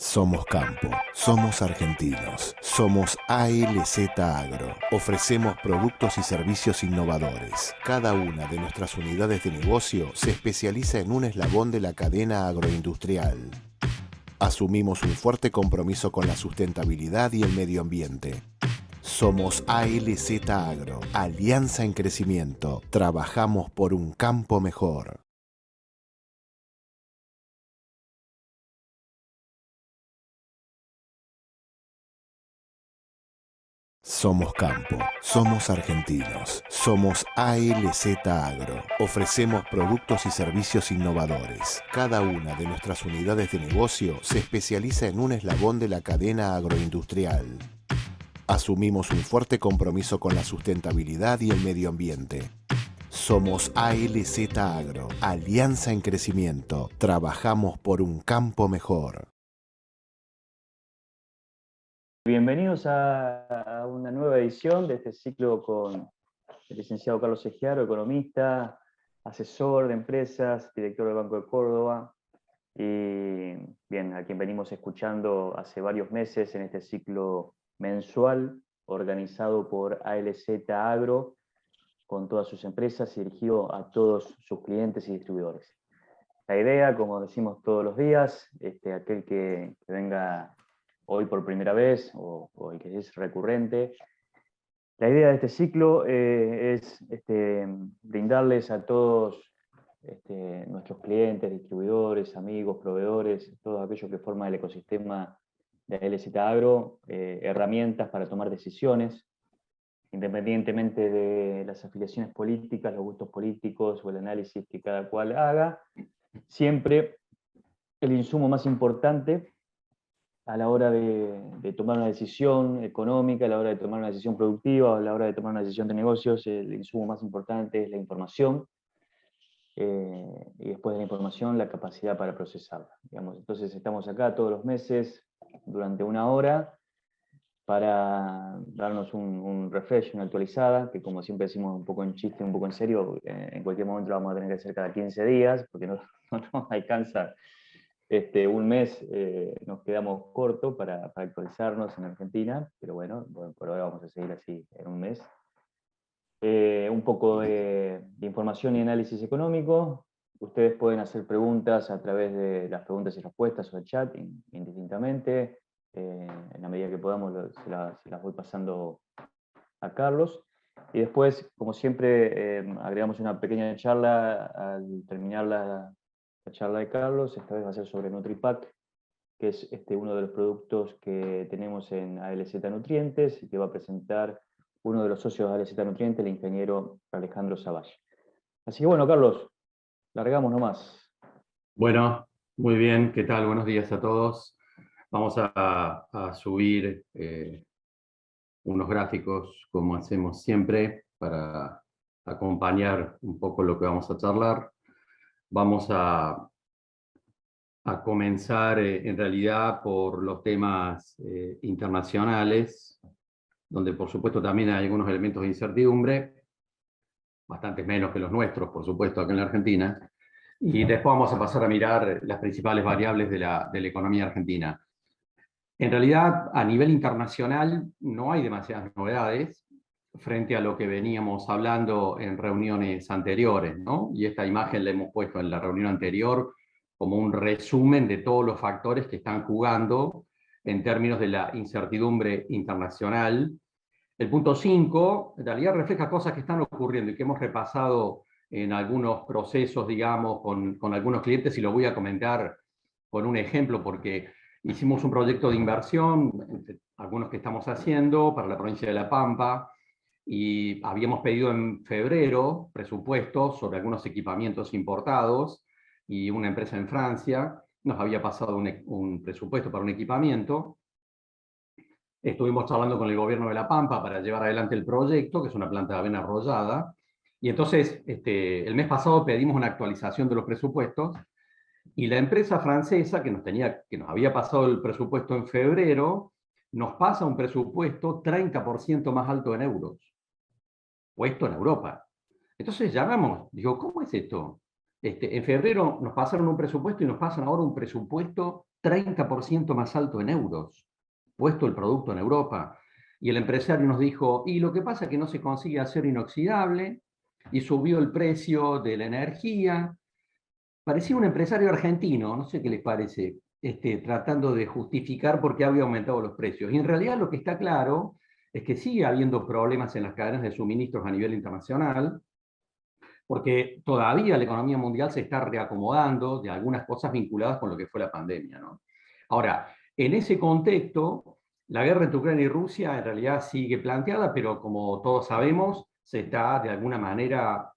Somos campo, somos argentinos, somos ALZ Agro. Ofrecemos productos y servicios innovadores. Cada una de nuestras unidades de negocio se especializa en un eslabón de la cadena agroindustrial. Asumimos un fuerte compromiso con la sustentabilidad y el medio ambiente. Somos ALZ Agro, Alianza en Crecimiento. Trabajamos por un campo mejor. Somos campo, somos argentinos, somos ALZ Agro. Ofrecemos productos y servicios innovadores. Cada una de nuestras unidades de negocio se especializa en un eslabón de la cadena agroindustrial. Asumimos un fuerte compromiso con la sustentabilidad y el medio ambiente. Somos ALZ Agro, Alianza en Crecimiento. Trabajamos por un campo mejor. Bienvenidos a una nueva edición de este ciclo con el licenciado Carlos Egiaro, economista, asesor de empresas, director del Banco de Córdoba, y bien, a quien venimos escuchando hace varios meses en este ciclo mensual organizado por ALZ Agro, con todas sus empresas y dirigido a todos sus clientes y distribuidores. La idea, como decimos todos los días, aquel que venga hoy por primera vez o el que es recurrente, la idea de este ciclo es brindarles a todos nuestros clientes, distribuidores, amigos, proveedores, todos aquellos que forman el ecosistema de LZ Agro, herramientas para tomar decisiones, independientemente de las afiliaciones políticas, los gustos políticos o el análisis que cada cual haga. Siempre el insumo más importante a la hora de tomar una decisión económica, a la hora de tomar una decisión productiva, a la hora de tomar una decisión de negocios, el insumo más importante es la información, y después de la información, la capacidad para procesarla. Digamos. Entonces estamos acá todos los meses, durante una hora, para darnos un refresh, una actualizada, que como siempre decimos un poco en chiste, un poco en serio, en cualquier momento lo vamos a tener que hacer cada 15 días, porque no nos alcanza. Un mes nos quedamos cortos para actualizarnos en Argentina, pero bueno, por ahora vamos a seguir así en un mes. Un poco de información y análisis económico. Ustedes pueden hacer preguntas a través de las preguntas y respuestas o el chat, indistintamente. En la medida que podamos se las voy pasando a Carlos. Y después, como siempre, agregamos una pequeña charla al terminar la charla de Carlos. Esta vez va a ser sobre NutriPack, que es uno de los productos que tenemos en ALZ Nutrientes y que va a presentar uno de los socios de ALZ Nutrientes, el ingeniero Alejandro Savage. Así que bueno, Carlos, largamos nomás. Bueno, muy bien, ¿qué tal? Buenos días a todos. Vamos a subir unos gráficos, como hacemos siempre, para acompañar un poco lo que vamos a charlar. Vamos a comenzar en realidad por los temas internacionales, donde por supuesto también hay algunos elementos de incertidumbre, bastantes menos que los nuestros, por supuesto, acá en la Argentina. Y después vamos a pasar a mirar las principales variables de la economía argentina. En realidad, a nivel internacional, no hay demasiadas novedades frente a lo que veníamos hablando en reuniones anteriores, ¿no? Y esta imagen la hemos puesto en la reunión anterior como un resumen de todos los factores que están jugando en términos de la incertidumbre internacional. El punto 5, en realidad refleja cosas que están ocurriendo y que hemos repasado en algunos procesos, digamos, con algunos clientes, y lo voy a comentar con un ejemplo, porque hicimos un proyecto de inversión, algunos que estamos haciendo, para la provincia de La Pampa, y habíamos pedido en febrero presupuestos sobre algunos equipamientos importados, y una empresa en Francia nos había pasado un presupuesto para un equipamiento. Estuvimos charlando con el gobierno de La Pampa para llevar adelante el proyecto, que es una planta de avena arrollada, y entonces el mes pasado pedimos una actualización de los presupuestos, y la empresa francesa que nos había pasado el presupuesto en febrero, nos pasa un presupuesto 30% más alto en euros, puesto en Europa. Entonces llamamos, digo, ¿cómo es esto? En febrero nos pasaron un presupuesto y nos pasan ahora un presupuesto 30% más alto en euros, puesto el producto en Europa. Y el empresario nos dijo, y lo que pasa es que no se consigue acero inoxidable, y subió el precio de la energía. Parecía un empresario argentino, no sé qué les parece, tratando de justificar por qué había aumentado los precios. Y en realidad lo que está claro es que sigue habiendo problemas en las cadenas de suministros a nivel internacional, porque todavía la economía mundial se está reacomodando de algunas cosas vinculadas con lo que fue la pandemia, ¿no? Ahora, en ese contexto, la guerra entre Ucrania y Rusia en realidad sigue planteada, pero como todos sabemos, se está de alguna manera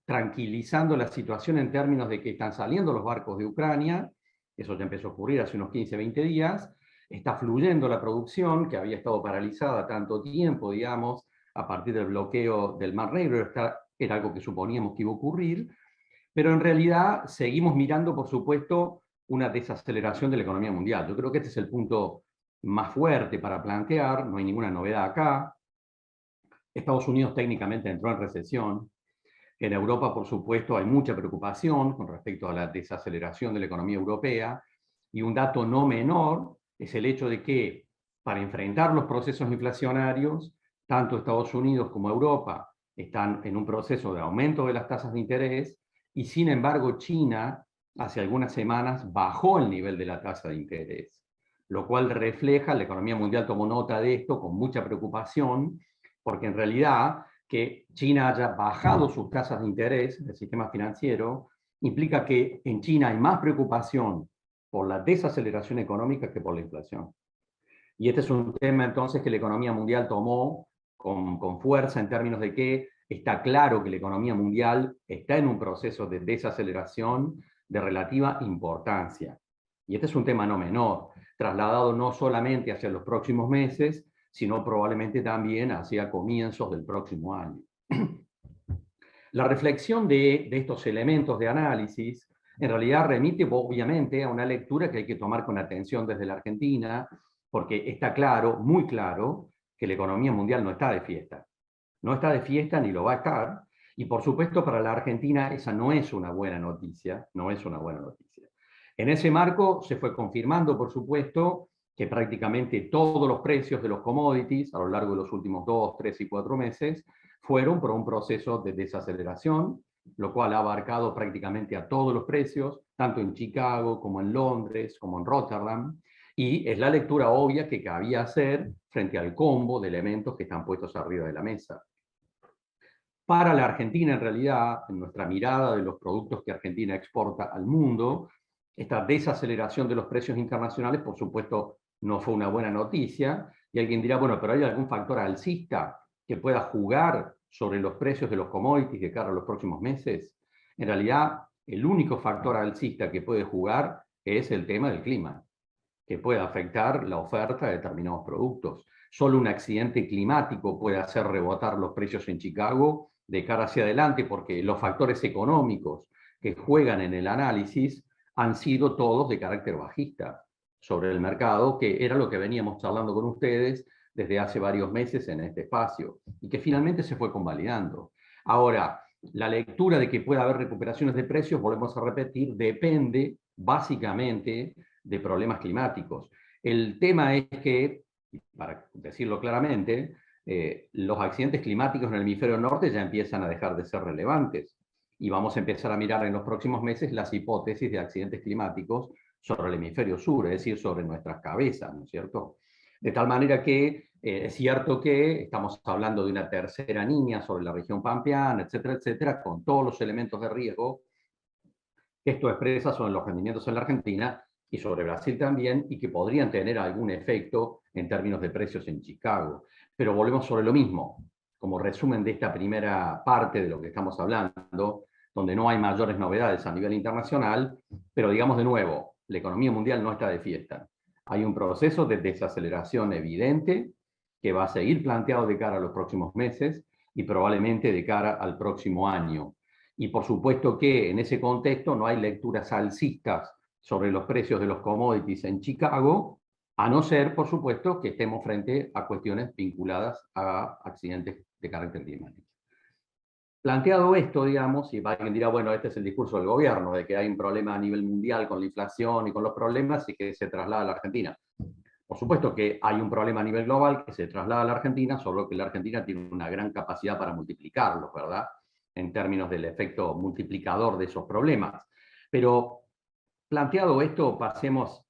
tranquilizando la situación en términos de que están saliendo los barcos de Ucrania, eso ya empezó a ocurrir hace unos 15, 20 días, está fluyendo la producción, que había estado paralizada tanto tiempo, digamos, a partir del bloqueo del Mar Negro, era algo que suponíamos que iba a ocurrir, pero en realidad seguimos mirando, por supuesto, una desaceleración de la economía mundial. Yo creo que este es el punto más fuerte para plantear, no hay ninguna novedad acá. Estados Unidos técnicamente entró en recesión. En Europa, por supuesto, hay mucha preocupación con respecto a la desaceleración de la economía europea, y un dato no menor es el hecho de que para enfrentar los procesos inflacionarios, tanto Estados Unidos como Europa están en un proceso de aumento de las tasas de interés, y sin embargo China hace algunas semanas bajó el nivel de la tasa de interés, lo cual refleja, la economía mundial tomó nota de esto con mucha preocupación, porque en realidad que China haya bajado sus tasas de interés del sistema financiero implica que en China hay más preocupación por la desaceleración económica que por la inflación. Y este es un tema entonces que la economía mundial tomó con fuerza en términos de que está claro que la economía mundial está en un proceso de desaceleración de relativa importancia. Y este es un tema no menor, trasladado no solamente hacia los próximos meses, sino probablemente también hacia comienzos del próximo año. La reflexión de estos elementos de análisis en realidad remite obviamente a una lectura que hay que tomar con atención desde la Argentina, porque está claro, muy claro, que la economía mundial no está de fiesta. No está de fiesta ni lo va a estar, y por supuesto para la Argentina esa no es una buena noticia, no es una buena noticia. En ese marco se fue confirmando, por supuesto, que prácticamente todos los precios de los commodities a lo largo de los últimos 2, 3 y 4 meses fueron por un proceso de desaceleración, lo cual ha abarcado prácticamente a todos los precios, tanto en Chicago como en Londres, como en Rotterdam, y es la lectura obvia que cabía hacer frente al combo de elementos que están puestos arriba de la mesa. Para la Argentina, en realidad, en nuestra mirada de los productos que Argentina exporta al mundo, esta desaceleración de los precios internacionales, por supuesto, no fue una buena noticia, y alguien dirá, bueno, pero ¿hay algún factor alcista que pueda jugar sobre los precios de los commodities de cara a los próximos meses? En realidad, el único factor alcista que puede jugar es el tema del clima, que puede afectar la oferta de determinados productos. Solo un accidente climático puede hacer rebotar los precios en Chicago de cara hacia adelante, porque los factores económicos que juegan en el análisis han sido todos de carácter bajista sobre el mercado, que era lo que veníamos charlando con ustedes desde hace varios meses en este espacio, y que finalmente se fue convalidando. Ahora, la lectura de que puede haber recuperaciones de precios, volvemos a repetir, depende básicamente de problemas climáticos. El tema es que, para decirlo claramente, los accidentes climáticos en el hemisferio norte ya empiezan a dejar de ser relevantes, y vamos a empezar a mirar en los próximos meses las hipótesis de accidentes climáticos sobre el hemisferio sur, es decir, sobre nuestras cabezas, ¿no es cierto? De tal manera que es cierto que estamos hablando de una tercera niña sobre la región pampeana, etcétera, etcétera, con todos los elementos de riesgo que esto expresa sobre los rendimientos en la Argentina y sobre Brasil también, y que podrían tener algún efecto en términos de precios en Chicago. Pero volvemos sobre lo mismo, como resumen de esta primera parte de lo que estamos hablando, donde no hay mayores novedades a nivel internacional, pero digamos de nuevo, la economía mundial no está de fiesta. Hay un proceso de desaceleración evidente que va a seguir planteado de cara a los próximos meses y probablemente de cara al próximo año. Y por supuesto que en ese contexto no hay lecturas alcistas sobre los precios de los commodities en Chicago, a no ser, por supuesto, que estemos frente a cuestiones vinculadas a accidentes de carácter climático. Planteado esto, digamos, y alguien dirá, bueno, este es el discurso del gobierno, de que hay un problema a nivel mundial con la inflación y con los problemas y que se traslada a la Argentina. Por supuesto que hay un problema a nivel global que se traslada a la Argentina, solo que la Argentina tiene una gran capacidad para multiplicarlos, ¿verdad? En términos del efecto multiplicador de esos problemas. Pero planteado esto, pasemos,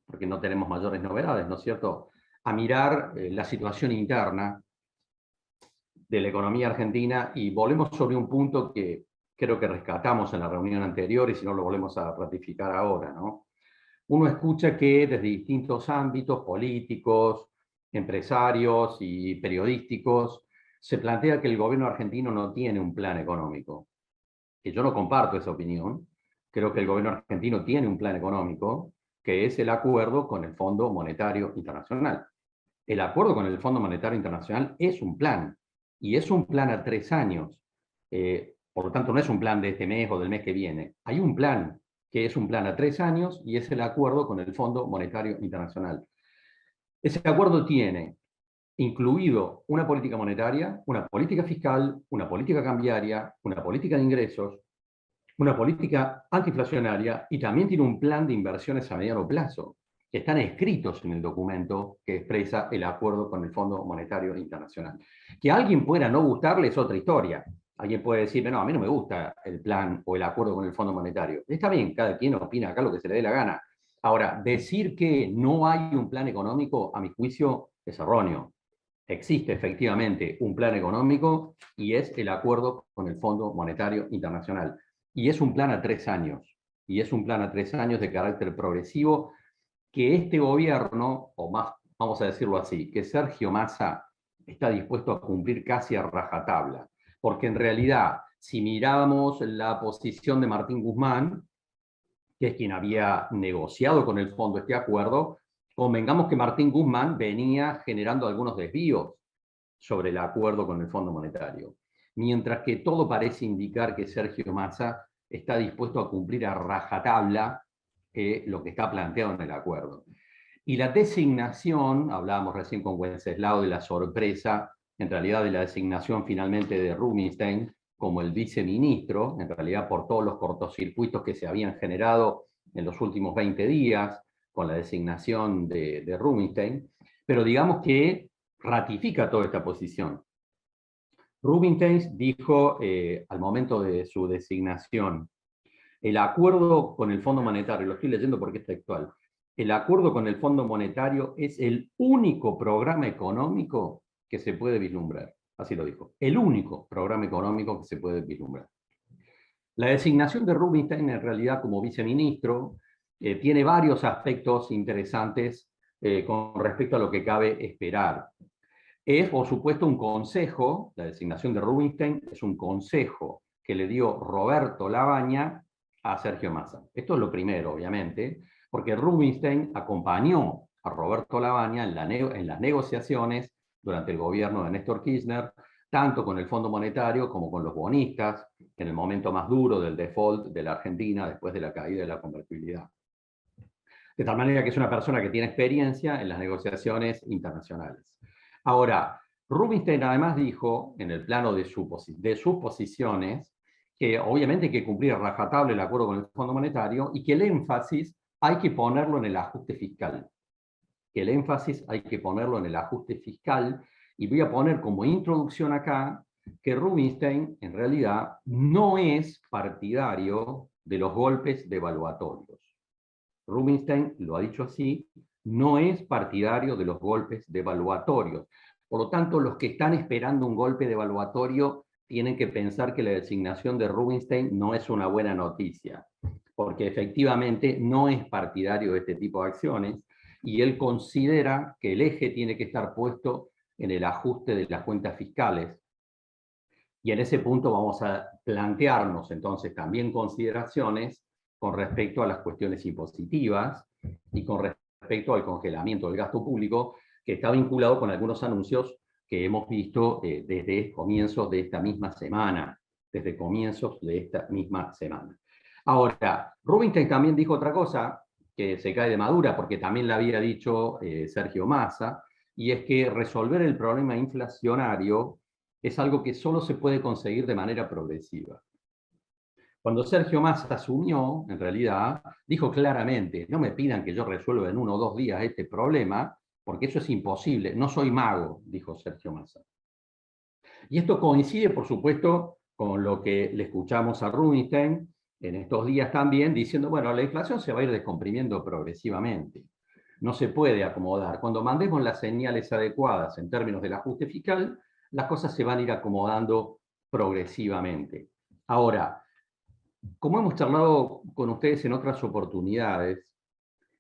porque no tenemos mayores novedades, ¿no es cierto?, a mirar la situación interna de la economía argentina y volvemos sobre un punto que creo que rescatamos en la reunión anterior y si no lo volvemos a ratificar ahora, ¿no? Uno escucha que desde distintos ámbitos políticos, empresarios y periodísticos se plantea que el gobierno argentino no tiene un plan económico. Que yo no comparto esa opinión. Creo que el gobierno argentino tiene un plan económico, que es el acuerdo con el Fondo Monetario Internacional. El acuerdo con el Fondo Monetario Internacional es un plan, y es un plan a 3 años. Por lo tanto, no es un plan de este mes o del mes que viene. Hay un plan que es un plan a 3 años y es el acuerdo con el Fondo Monetario Internacional. Ese acuerdo tiene incluido una política monetaria, una política fiscal, una política cambiaria, una política de ingresos, una política antiinflacionaria y también tiene un plan de inversiones a mediano plazo, que están escritos en el documento que expresa el acuerdo con el Fondo Monetario Internacional. Que a alguien pueda no gustarle es otra historia. Alguien puede decir, no, a mí no me gusta el plan o el acuerdo con el Fondo Monetario. Está bien, cada quien opina acá lo que se le dé la gana. Ahora, decir que no hay un plan económico, a mi juicio, es erróneo. Existe efectivamente un plan económico y es el acuerdo con el Fondo Monetario Internacional. Y es un plan a 3 años. Y es un plan a 3 años de carácter progresivo que este gobierno, o más, vamos a decirlo así, que Sergio Massa está dispuesto a cumplir casi a rajatabla. Porque en realidad, si miramos la posición de Martín Guzmán, que es quien había negociado con el fondo este acuerdo, convengamos que Martín Guzmán venía generando algunos desvíos sobre el acuerdo con el Fondo Monetario. Mientras que todo parece indicar que Sergio Massa está dispuesto a cumplir a rajatabla lo que está planteado en el acuerdo. Y la designación, hablábamos recién con Wenceslao de la sorpresa, en realidad de la designación finalmente de Rubinstein como el viceministro, en realidad por todos los cortocircuitos que se habían generado en los últimos 20 días con la designación de Rubinstein, pero digamos que ratifica toda esta posición. Rubinstein dijo al momento de su designación, el acuerdo con el Fondo Monetario, lo estoy leyendo porque es textual, el acuerdo con el Fondo Monetario es el único programa económico que se puede vislumbrar. Así lo dijo. El único programa económico que se puede vislumbrar. La designación de Rubinstein, en realidad, como viceministro, tiene varios aspectos interesantes con respecto a lo que cabe esperar. Es, por supuesto, un consejo, la designación de Rubinstein es un consejo que le dio Roberto Lavagna a Sergio Massa. Esto es lo primero, obviamente, porque Rubinstein acompañó a Roberto Lavagna en las negociaciones durante el gobierno de Néstor Kirchner, tanto con el Fondo Monetario como con los bonistas, en el momento más duro del default de la Argentina después de la caída de la convertibilidad. De tal manera que es una persona que tiene experiencia en las negociaciones internacionales. Ahora, Rubinstein además dijo, en el plano de sus posiciones, que obviamente hay que cumplir a rajatabla el acuerdo con el Fondo Monetario y que el énfasis hay que ponerlo en el ajuste fiscal. Que el énfasis hay que ponerlo en el ajuste fiscal, y voy a poner como introducción acá que Rubinstein en realidad no es partidario de los golpes devaluatorios. Rubinstein lo ha dicho así, no es partidario de los golpes devaluatorios. Por lo tanto, los que están esperando un golpe devaluatorio tienen que pensar que la designación de Rubinstein no es una buena noticia, porque efectivamente no es partidario de este tipo de acciones y él considera que el eje tiene que estar puesto en el ajuste de las cuentas fiscales. Y en ese punto vamos a plantearnos entonces también consideraciones con respecto a las cuestiones impositivas y con respecto al congelamiento del gasto público, que está vinculado con algunos anuncios que hemos visto desde comienzos de esta misma semana. Ahora, Rubinstein también dijo otra cosa que se cae de madura, porque también la había dicho Sergio Massa, y es que resolver el problema inflacionario es algo que solo se puede conseguir de manera progresiva. Cuando Sergio Massa asumió, en realidad, dijo claramente, no me pidan que yo resuelva en 1 o 2 días este problema, porque eso es imposible, no soy mago, dijo Sergio Massa. Y esto coincide, por supuesto, con lo que le escuchamos a Rubinstein en estos días también, diciendo, bueno, la inflación se va a ir descomprimiendo progresivamente. No se puede acomodar. Cuando mandemos las señales adecuadas en términos del ajuste fiscal, las cosas se van a ir acomodando progresivamente. Ahora, como hemos charlado con ustedes en otras oportunidades,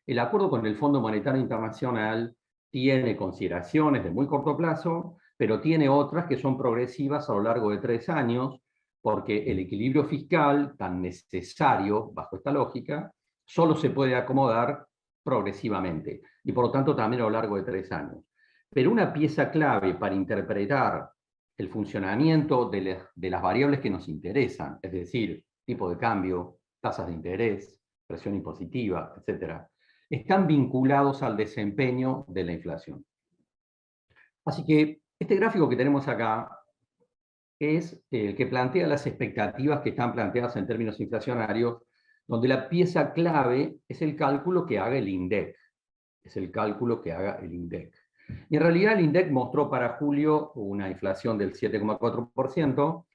el acuerdo con el Fondo Monetario Internacional tiene consideraciones de muy corto plazo, pero tiene otras que son progresivas a lo largo de 3 años, porque el equilibrio fiscal, tan necesario bajo esta lógica, solo se puede acomodar progresivamente, y por lo tanto también a lo largo de 3 años. Pero una pieza clave para interpretar el funcionamiento de las variables que nos interesan, es decir, tipo de cambio, tasas de interés, presión impositiva, etcétera, están vinculados al desempeño de la inflación. Así que este gráfico que tenemos acá es el que plantea las expectativas que están planteadas en términos inflacionarios, donde la pieza clave es el cálculo que haga el INDEC. Es el cálculo que haga el INDEC. Y en realidad el INDEC mostró para julio una inflación del 7,4%,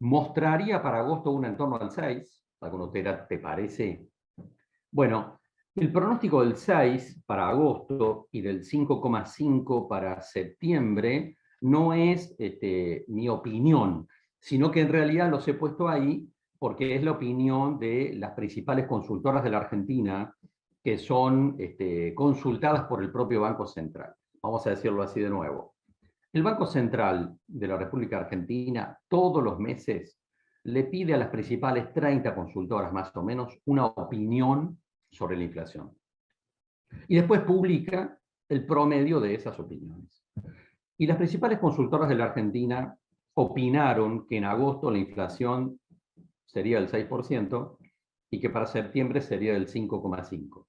mostraría para agosto una en torno al 6%. ¿Alguno te parece? Bueno, el pronóstico del 6 para agosto y del 5,5 para septiembre no es mi opinión, sino que en realidad los he puesto ahí porque es la opinión de las principales consultoras de la Argentina que son consultadas por el propio Banco Central. Vamos a decirlo así de nuevo. El Banco Central de la República Argentina todos los meses le pide a las principales 30 consultoras más o menos una opinión sobre la inflación. Y después publica el promedio de esas opiniones. Y las principales consultoras de la Argentina opinaron que en agosto la inflación sería del 6% y que para septiembre sería del 5,5%.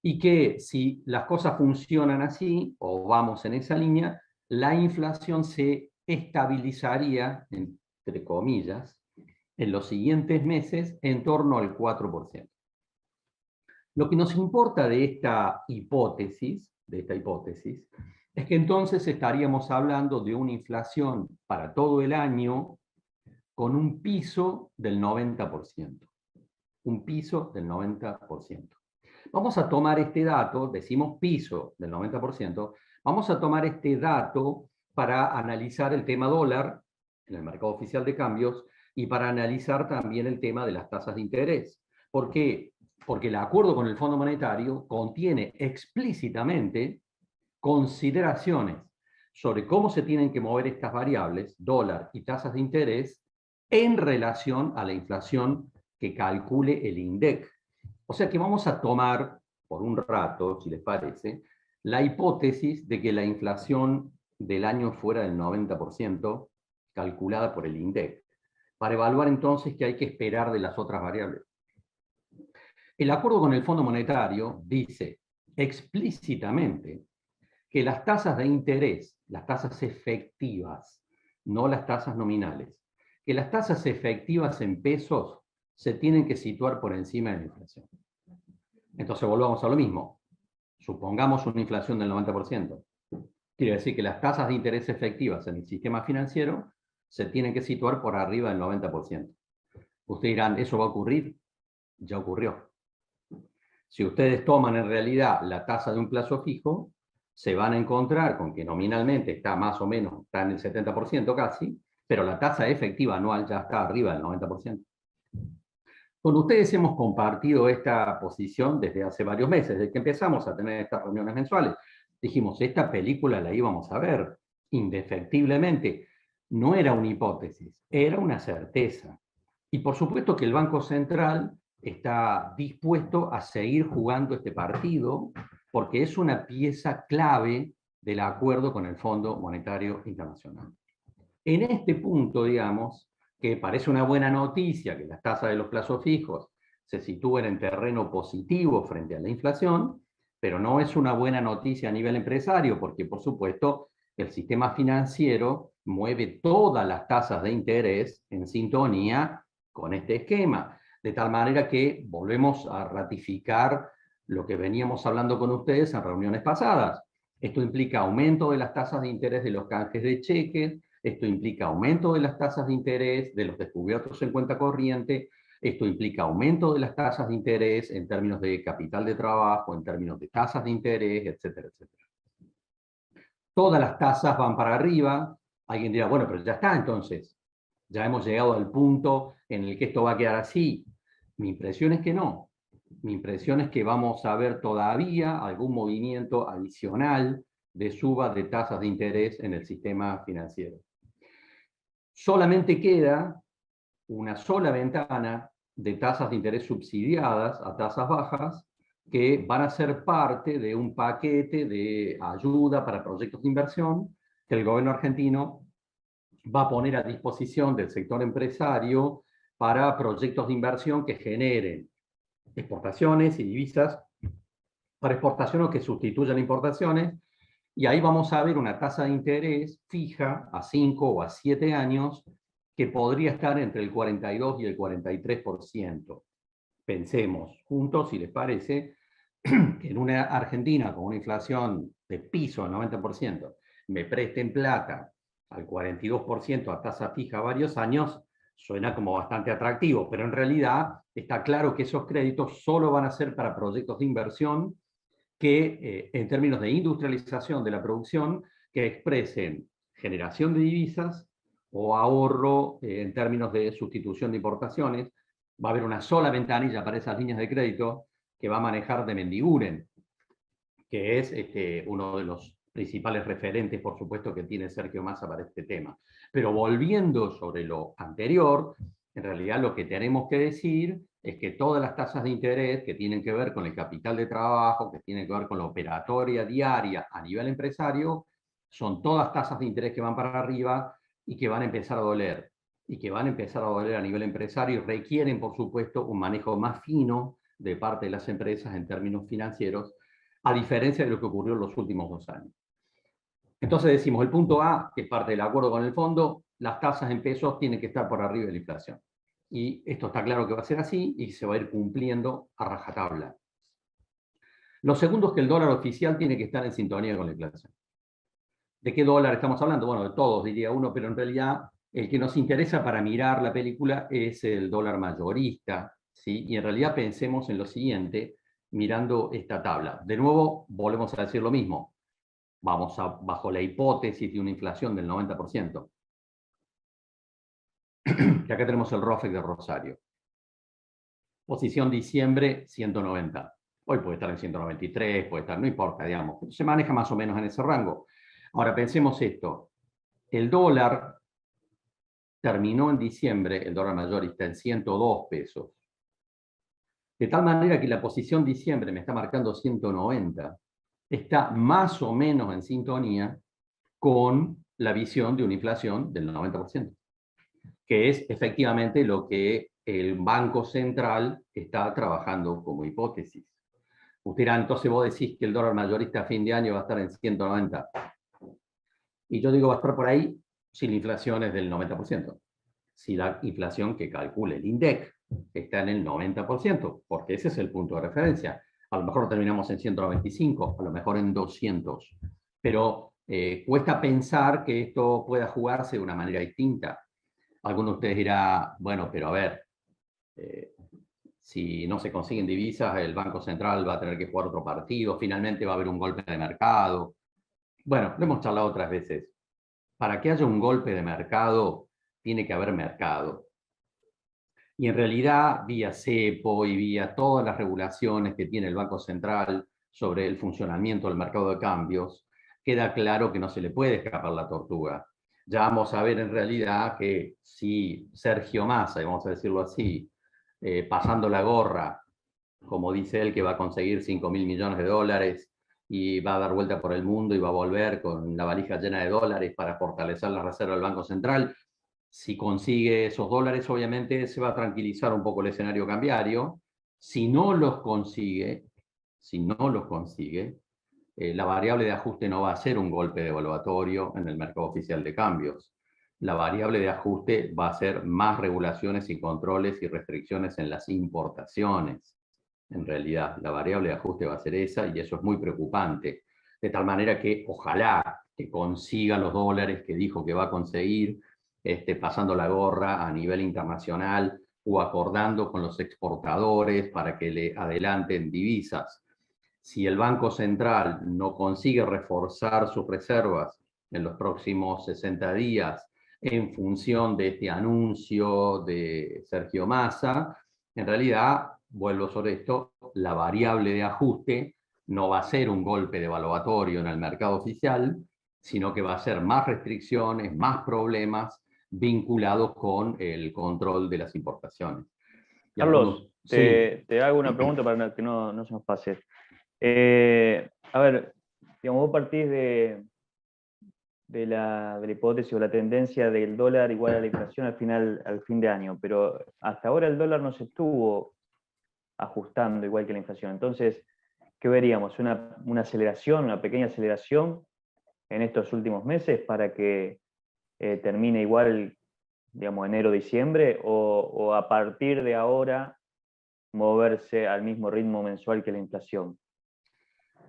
Y que si las cosas funcionan así, o vamos en esa línea, la inflación se estabilizaría, entre comillas, en los siguientes meses en torno al 4%. Lo que nos importa de esta hipótesis, es que entonces estaríamos hablando de una inflación para todo el año con un piso del 90%. Un piso del 90%. Vamos a tomar este dato, decimos piso del 90%, vamos a tomar este dato para analizar el tema dólar en el mercado oficial de cambios y para analizar también el tema de las tasas de interés. ¿Por qué? Porque el acuerdo con el Fondo Monetario contiene explícitamente consideraciones sobre cómo se tienen que mover estas variables, dólar y tasas de interés, en relación a la inflación que calcule el INDEC. O sea que vamos a tomar, por un rato, si les parece, la hipótesis de que la inflación del año fuera del 90%, calculada por el INDEC, para evaluar entonces qué hay que esperar de las otras variables. El acuerdo con el Fondo Monetario dice explícitamente que las tasas de interés, las tasas efectivas, no las tasas nominales, que las tasas efectivas en pesos se tienen que situar por encima de la inflación. Entonces volvamos a lo mismo. Supongamos una inflación del 90%. Quiere decir que las tasas de interés efectivas en el sistema financiero se tienen que situar por arriba del 90%. Ustedes dirán, ¿eso va a ocurrir? Ya ocurrió. Si ustedes toman en realidad la tasa de un plazo fijo, se van a encontrar con que nominalmente está más o menos, está en el 70% casi, pero la tasa efectiva anual ya está arriba del 90%. Con ustedes hemos compartido esta posición desde hace varios meses, desde que empezamos a tener estas reuniones mensuales. Dijimos, esta película la íbamos a ver, indefectiblemente. No era una hipótesis, era una certeza. Y por supuesto que el Banco Central está dispuesto a seguir jugando este partido, porque es una pieza clave del acuerdo con el Fondo Monetario Internacional. En este punto, digamos, que parece una buena noticia que las tasas de los plazos fijos se sitúen en terreno positivo frente a la inflación, pero no es una buena noticia a nivel empresario, porque por supuesto el sistema financiero mueve todas las tasas de interés en sintonía con este esquema, de tal manera que volvemos a ratificar lo que veníamos hablando con ustedes en reuniones pasadas. Esto implica aumento de las tasas de interés de los canjes de cheques, esto implica aumento de las tasas de interés de los descubiertos en cuenta corriente, esto implica aumento de las tasas de interés en términos de capital de trabajo, en términos de tasas de interés, etcétera, etcétera. Todas las tasas van para arriba. Alguien dirá, bueno, pero ya está entonces. Ya hemos llegado al punto en el que esto va a quedar así. Mi impresión es que no. Mi impresión es que vamos a ver todavía algún movimiento adicional de suba de tasas de interés en el sistema financiero. Solamente queda una sola ventana de tasas de interés subsidiadas a tasas bajas que van a ser parte de un paquete de ayuda para proyectos de inversión que el gobierno argentino va a poner a disposición del sector empresario para proyectos de inversión que generen exportaciones y divisas para exportación o que sustituyan importaciones, y ahí vamos a ver una tasa de interés fija a 5 o a 7 años que podría estar entre el 42 y el 43%. Pensemos juntos, si les parece, que en una Argentina con una inflación de piso del 90%, me presten plata al 42% a tasa fija varios años, suena como bastante atractivo, pero en realidad está claro que esos créditos solo van a ser para proyectos de inversión que, en términos de industrialización de la producción, que expresen generación de divisas o ahorro en términos de sustitución de importaciones. Va a haber una sola ventanilla para esas líneas de crédito que va a manejar de Mendiguren, que es uno de los principales referentes, por supuesto, que tiene Sergio Massa para este tema. Pero volviendo sobre lo anterior, en realidad lo que tenemos que decir es que todas las tasas de interés que tienen que ver con el capital de trabajo, que tienen que ver con la operatoria diaria a nivel empresario, son todas tasas de interés que van para arriba y que van a empezar a doler. Y que van a empezar a doler a nivel empresario y requieren, por supuesto, un manejo más fino de parte de las empresas en términos financieros, a diferencia de lo que ocurrió en los últimos 2 años. Entonces decimos, el punto A, que es parte del acuerdo con el fondo, las tasas en pesos tienen que estar por arriba de la inflación. Y esto está claro que va a ser así y se va a ir cumpliendo a rajatabla. Lo segundo es que el dólar oficial tiene que estar en sintonía con la inflación. ¿De qué dólar estamos hablando? Bueno, de todos, diría uno, pero en realidad el que nos interesa para mirar la película es el dólar mayorista, ¿sí? Y en realidad pensemos en lo siguiente, mirando esta tabla. De nuevo, volvemos a decir lo mismo. Vamos bajo la hipótesis de una inflación del 90%. Que acá tenemos el ROFEC de Rosario. Posición diciembre, 190. Hoy puede estar en 193, puede estar, no importa, digamos. Se maneja más o menos en ese rango. Ahora pensemos esto. El dólar terminó en diciembre, el dólar mayorista, en 102 pesos. De tal manera que la posición diciembre me está marcando 190. Está más o menos en sintonía con la visión de una inflación del 90%, que es efectivamente lo que el Banco Central está trabajando como hipótesis. Usted dirá, entonces vos decís que el dólar mayorista a fin de año va a estar en 190. Y yo digo, va a estar por ahí si la inflación es del 90%. Si la inflación que calcule el INDEC está en el 90%, porque ese es el punto de referencia. A lo mejor terminamos en 195, a lo mejor en 200. Pero cuesta pensar que esto pueda jugarse de una manera distinta. Algunos de ustedes dirán, bueno, pero a ver, si no se consiguen divisas, el Banco Central va a tener que jugar otro partido, finalmente va a haber un golpe de mercado. Bueno, lo hemos charlado otras veces. Para que haya un golpe de mercado, tiene que haber mercado. Y en realidad, vía CEPO y vía todas las regulaciones que tiene el Banco Central sobre el funcionamiento del mercado de cambios, queda claro que no se le puede escapar la tortuga. Ya vamos a ver en realidad que si Sergio Massa, vamos a decirlo así, pasando la gorra, como dice él, que va a conseguir 5.000 millones de dólares y va a dar vuelta por el mundo y va a volver con la valija llena de dólares para fortalecer la reserva del Banco Central. Si consigue esos dólares, obviamente se va a tranquilizar un poco el escenario cambiario. Si no los consigue, la variable de ajuste no va a ser un golpe devaluatorio en el mercado oficial de cambios. la variable de ajuste va a ser más regulaciones y controles y restricciones en las importaciones. En realidad, la variable de ajuste va a ser esa, y eso es muy preocupante. De tal manera que ojalá que consiga los dólares que dijo que va a conseguir, pasando la gorra a nivel internacional o acordando con los exportadores para que le adelanten divisas. Si el Banco Central no consigue reforzar sus reservas en los próximos 60 días en función de este anuncio de Sergio Massa, en realidad, vuelvo sobre esto, la variable de ajuste no va a ser un golpe devaluatorio en el mercado oficial, sino que va a ser más restricciones, más problemas vinculados con el control de las importaciones. Y Carlos, sí. te hago una pregunta para que no se nos pase. A ver, digamos, vos partís de la hipótesis o la tendencia del dólar igual a la inflación al fin de año, pero hasta ahora el dólar no se estuvo ajustando igual que la inflación. Entonces, ¿qué veríamos? ¿Una aceleración, una pequeña aceleración en estos últimos meses para que termine igual, digamos, enero-diciembre, o a partir de ahora moverse al mismo ritmo mensual que la inflación?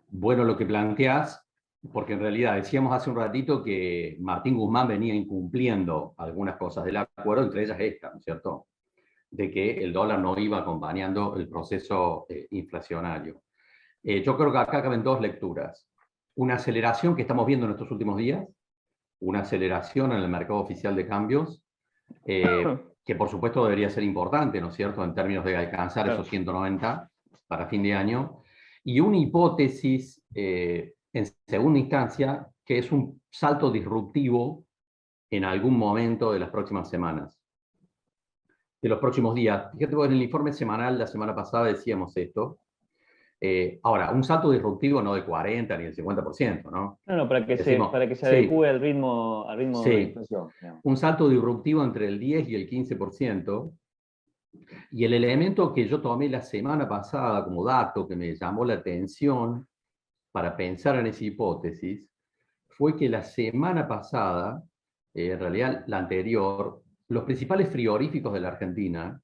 Bueno, lo que planteás, porque en realidad decíamos hace un ratito que Martín Guzmán venía incumpliendo algunas cosas del acuerdo, entre ellas esta, ¿no es cierto?, de que el dólar no iba acompañando el proceso inflacionario. Yo creo que acá caben dos lecturas. Una aceleración que estamos viendo en estos últimos días, una aceleración en el mercado oficial de cambios, que por supuesto debería ser importante, ¿no es cierto?, en términos de alcanzar esos 190 para fin de año, y una hipótesis en segunda instancia, que es un salto disruptivo en algún momento de las próximas semanas, de los próximos días. Fíjate, en el informe semanal la semana pasada decíamos esto. Ahora, un salto disruptivo no de 40 ni del 50%, ¿no? No, para que Decimos, se sí, adecue al ritmo de la sí, inflación, digamos. un salto disruptivo entre el 10 y el 15%. Y el elemento que yo tomé la semana pasada como dato que me llamó la atención para pensar en esa hipótesis fue que la semana pasada, en realidad la anterior, los principales frigoríficos de la Argentina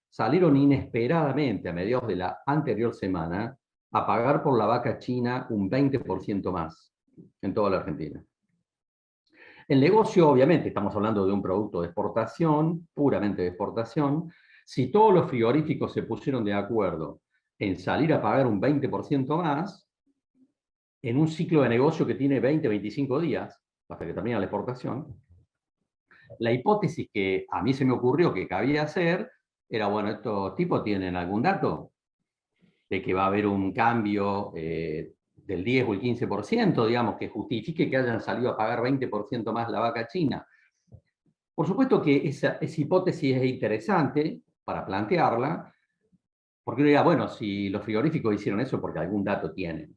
salieron inesperadamente a mediados de la anterior semana a pagar por la vaca china un 20% más en toda la Argentina. El negocio, obviamente, estamos hablando de un producto de exportación, puramente de exportación. Si todos los frigoríficos se pusieron de acuerdo en salir a pagar un 20% más, en un ciclo de negocio que tiene 20, 25 días, hasta que termina la exportación, la hipótesis que a mí se me ocurrió que cabía hacer era, bueno, estos tipos tienen algún dato de que va a haber un cambio del 10 o el 15%, digamos, que justifique que hayan salido a pagar 20% más la vaca china. Por supuesto que esa hipótesis es interesante para plantearla, porque uno dirá, bueno, si los frigoríficos hicieron eso porque algún dato tienen.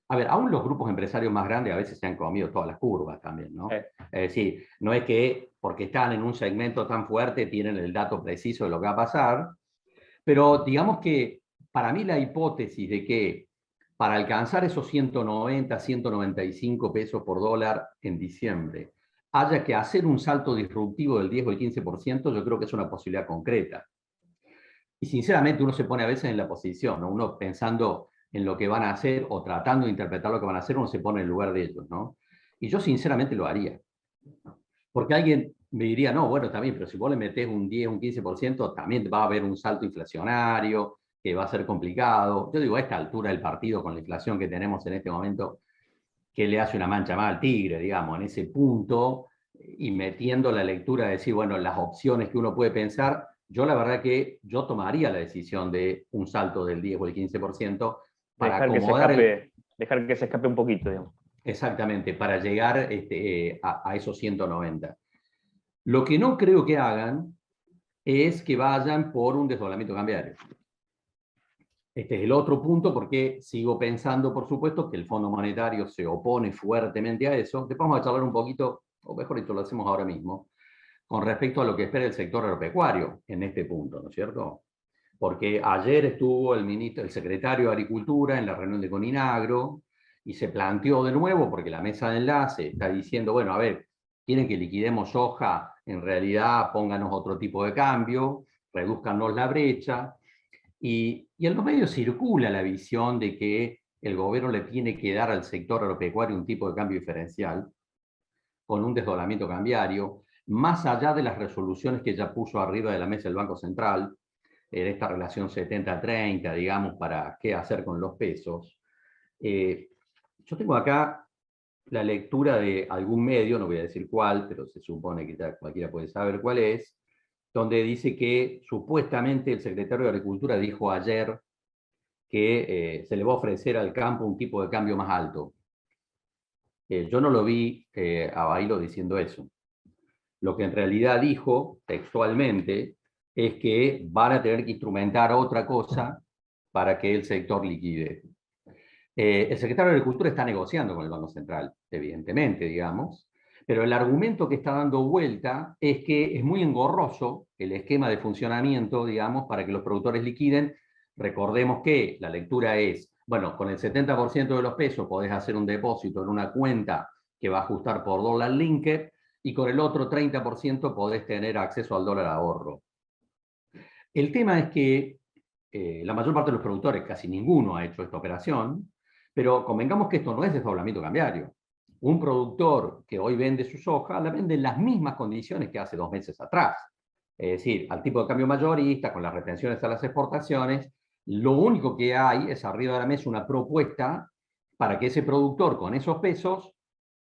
A ver, aún los grupos empresarios más grandes a veces se han comido todas las curvas también, ¿no? Es decir, no es que porque están en un segmento tan fuerte tienen el dato preciso de lo que va a pasar, pero digamos que para mí la hipótesis de que para alcanzar esos 190, 195 pesos por dólar en diciembre haya que hacer un salto disruptivo del 10 o el 15%, yo creo que es una posibilidad concreta. Y sinceramente uno se pone a veces en la posición, ¿no? Uno pensando en lo que van a hacer o tratando de interpretar lo que van a hacer, uno se pone en el lugar de ellos, ¿no? Y yo sinceramente lo haría. Porque alguien me diría, no, bueno, también, pero si vos le metés un 10, un 15%, también va a haber un salto inflacionario, que va a ser complicado. Yo digo, a esta altura del partido, con la inflación que tenemos en este momento, que le hace una mancha más al tigre, digamos, en ese punto, y metiendo la lectura de decir, bueno, las opciones que uno puede pensar, yo la verdad que yo tomaría la decisión de un salto del 10 o el 15% para acomodar dejar que se escape un poquito, digamos. Exactamente, para llegar a esos 190. Lo que no creo que hagan es que vayan por un desdoblamiento cambiario. Este es el otro punto, porque sigo pensando, por supuesto, que el Fondo Monetario se opone fuertemente a eso. Después vamos a charlar un poquito, o mejor dicho, lo hacemos ahora mismo, con respecto a lo que espera el sector agropecuario en este punto, ¿no es cierto? Porque ayer estuvo el secretario de Agricultura en la reunión de Coninagro y se planteó de nuevo, porque la mesa de enlace está diciendo, bueno, a ver, quieren que liquidemos soja, en realidad pónganos otro tipo de cambio, reduzcanos la brecha. Y en los medios circula la visión de que el gobierno le tiene que dar al sector agropecuario un tipo de cambio diferencial, con un desdoblamiento cambiario, más allá de las resoluciones que ya puso arriba de la mesa el Banco Central, en esta relación 70-30, digamos, para qué hacer con los pesos. Yo tengo acá la lectura de algún medio, no voy a decir cuál, pero se supone que ya cualquiera puede saber cuál es, donde dice que supuestamente el secretario de Agricultura dijo ayer que se le va a ofrecer al campo un tipo de cambio más alto. Yo no lo vi a Bailo diciendo eso. Lo que en realidad dijo textualmente es que van a tener que instrumentar otra cosa para que el sector liquide. El secretario de Agricultura está negociando con el Banco Central, evidentemente, digamos, pero el argumento que está dando vuelta es que es muy engorroso el esquema de funcionamiento, digamos, para que los productores liquiden. Recordemos que la lectura es, bueno, con el 70% de los pesos podés hacer un depósito en una cuenta que va a ajustar por dólar linked, y con el otro 30% podés tener acceso al dólar ahorro. El tema es que la mayor parte de los productores, casi ninguno ha hecho esta operación, pero convengamos que esto no es desdoblamiento cambiario. Un productor que hoy vende su soja, la vende en las mismas condiciones que hace 2 meses atrás. Es decir, al tipo de cambio mayorista, con las retenciones a las exportaciones. Lo único que hay es arriba de la mesa una propuesta para que ese productor con esos pesos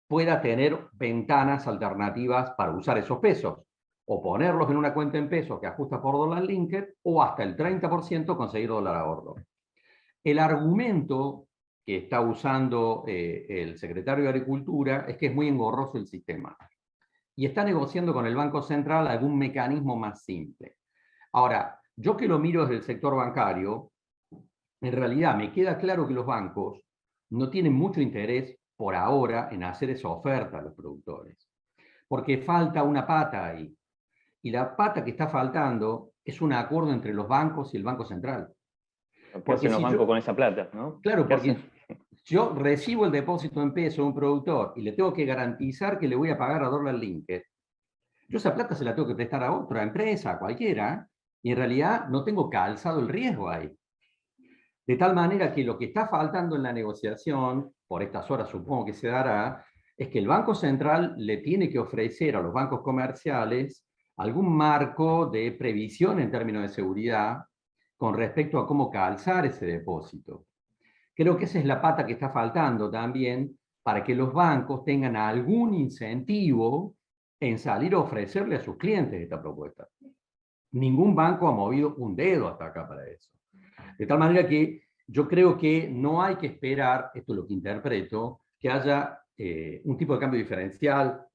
pueda tener ventanas alternativas para usar esos pesos, o ponerlos en una cuenta en pesos que ajusta por dólar linked, o hasta el 30% conseguir dólar ahorro. El argumento que está usando el secretario de Agricultura es que es muy engorroso el sistema, y está negociando con el Banco Central algún mecanismo más simple. Ahora, yo que lo miro desde el sector bancario, en realidad me queda claro que los bancos no tienen mucho interés por ahora en hacer esa oferta a los productores, porque falta una pata ahí. Y la pata que está faltando es un acuerdo entre los bancos y el Banco Central. ¿Qué hacen los bancos con esa plata, no? Claro, porque yo recibo el depósito en peso de un productor y le tengo que garantizar que le voy a pagar a dólar linked. Yo esa plata se la tengo que prestar a otra empresa, a cualquiera, y en realidad no tengo calzado el riesgo ahí. De tal manera que lo que está faltando en la negociación, por estas horas supongo que se dará, es que el Banco Central le tiene que ofrecer a los bancos comerciales algún marco de previsión en términos de seguridad con respecto a cómo calzar ese depósito. Creo que esa es la pata que está faltando también para que los bancos tengan algún incentivo en salir a ofrecerle a sus clientes esta propuesta. Ningún banco ha movido un dedo hasta acá para eso. De tal manera que yo creo que no hay que esperar, esto es lo que interpreto, que haya un tipo de cambio diferencial,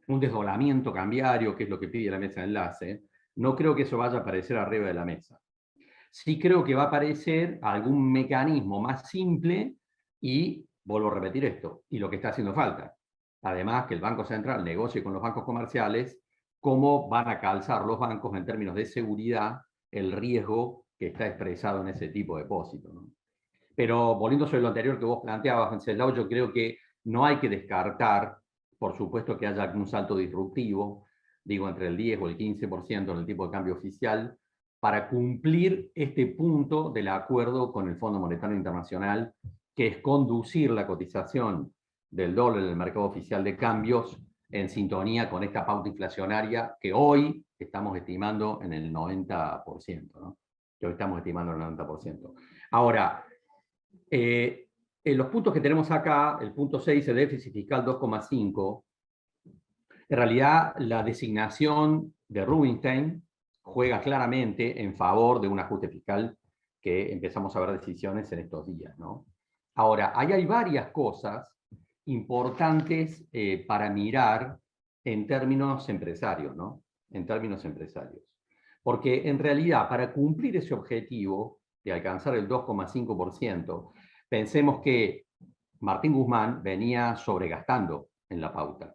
un desdoblamiento cambiario, que es lo que pide la mesa de enlace. No creo que eso vaya a aparecer arriba de la mesa. Sí creo que va a aparecer algún mecanismo más simple y, vuelvo a repetir esto, y lo que está haciendo falta. Además, que el Banco Central negocie con los bancos comerciales cómo van a calzar los bancos en términos de seguridad el riesgo que está expresado en ese tipo de depósito, ¿no? Pero volviendo sobre lo anterior que vos planteabas, Wenceslao, yo creo que no hay que descartar, por supuesto, que haya algún salto disruptivo, digo, entre el 10 o el 15% en el tipo de cambio oficial, para cumplir este punto del acuerdo con el Fondo Monetario Internacional, que es conducir la cotización del dólar en el mercado oficial de cambios en sintonía con esta pauta inflacionaria que hoy estamos estimando en el 90%, ¿no? Que hoy estamos estimando en el 90%. Ahora, en los puntos que tenemos acá, el punto 6, el déficit fiscal 2,5, en realidad la designación de Rubinstein juega claramente en favor de un ajuste fiscal que empezamos a ver decisiones en estos días, ¿no? Ahora, ahí hay varias cosas importantes para mirar en términos empresarios, ¿no? En términos empresarios. Porque en realidad, para cumplir ese objetivo de alcanzar el 2,5%, pensemos que Martín Guzmán venía sobregastando en la pauta.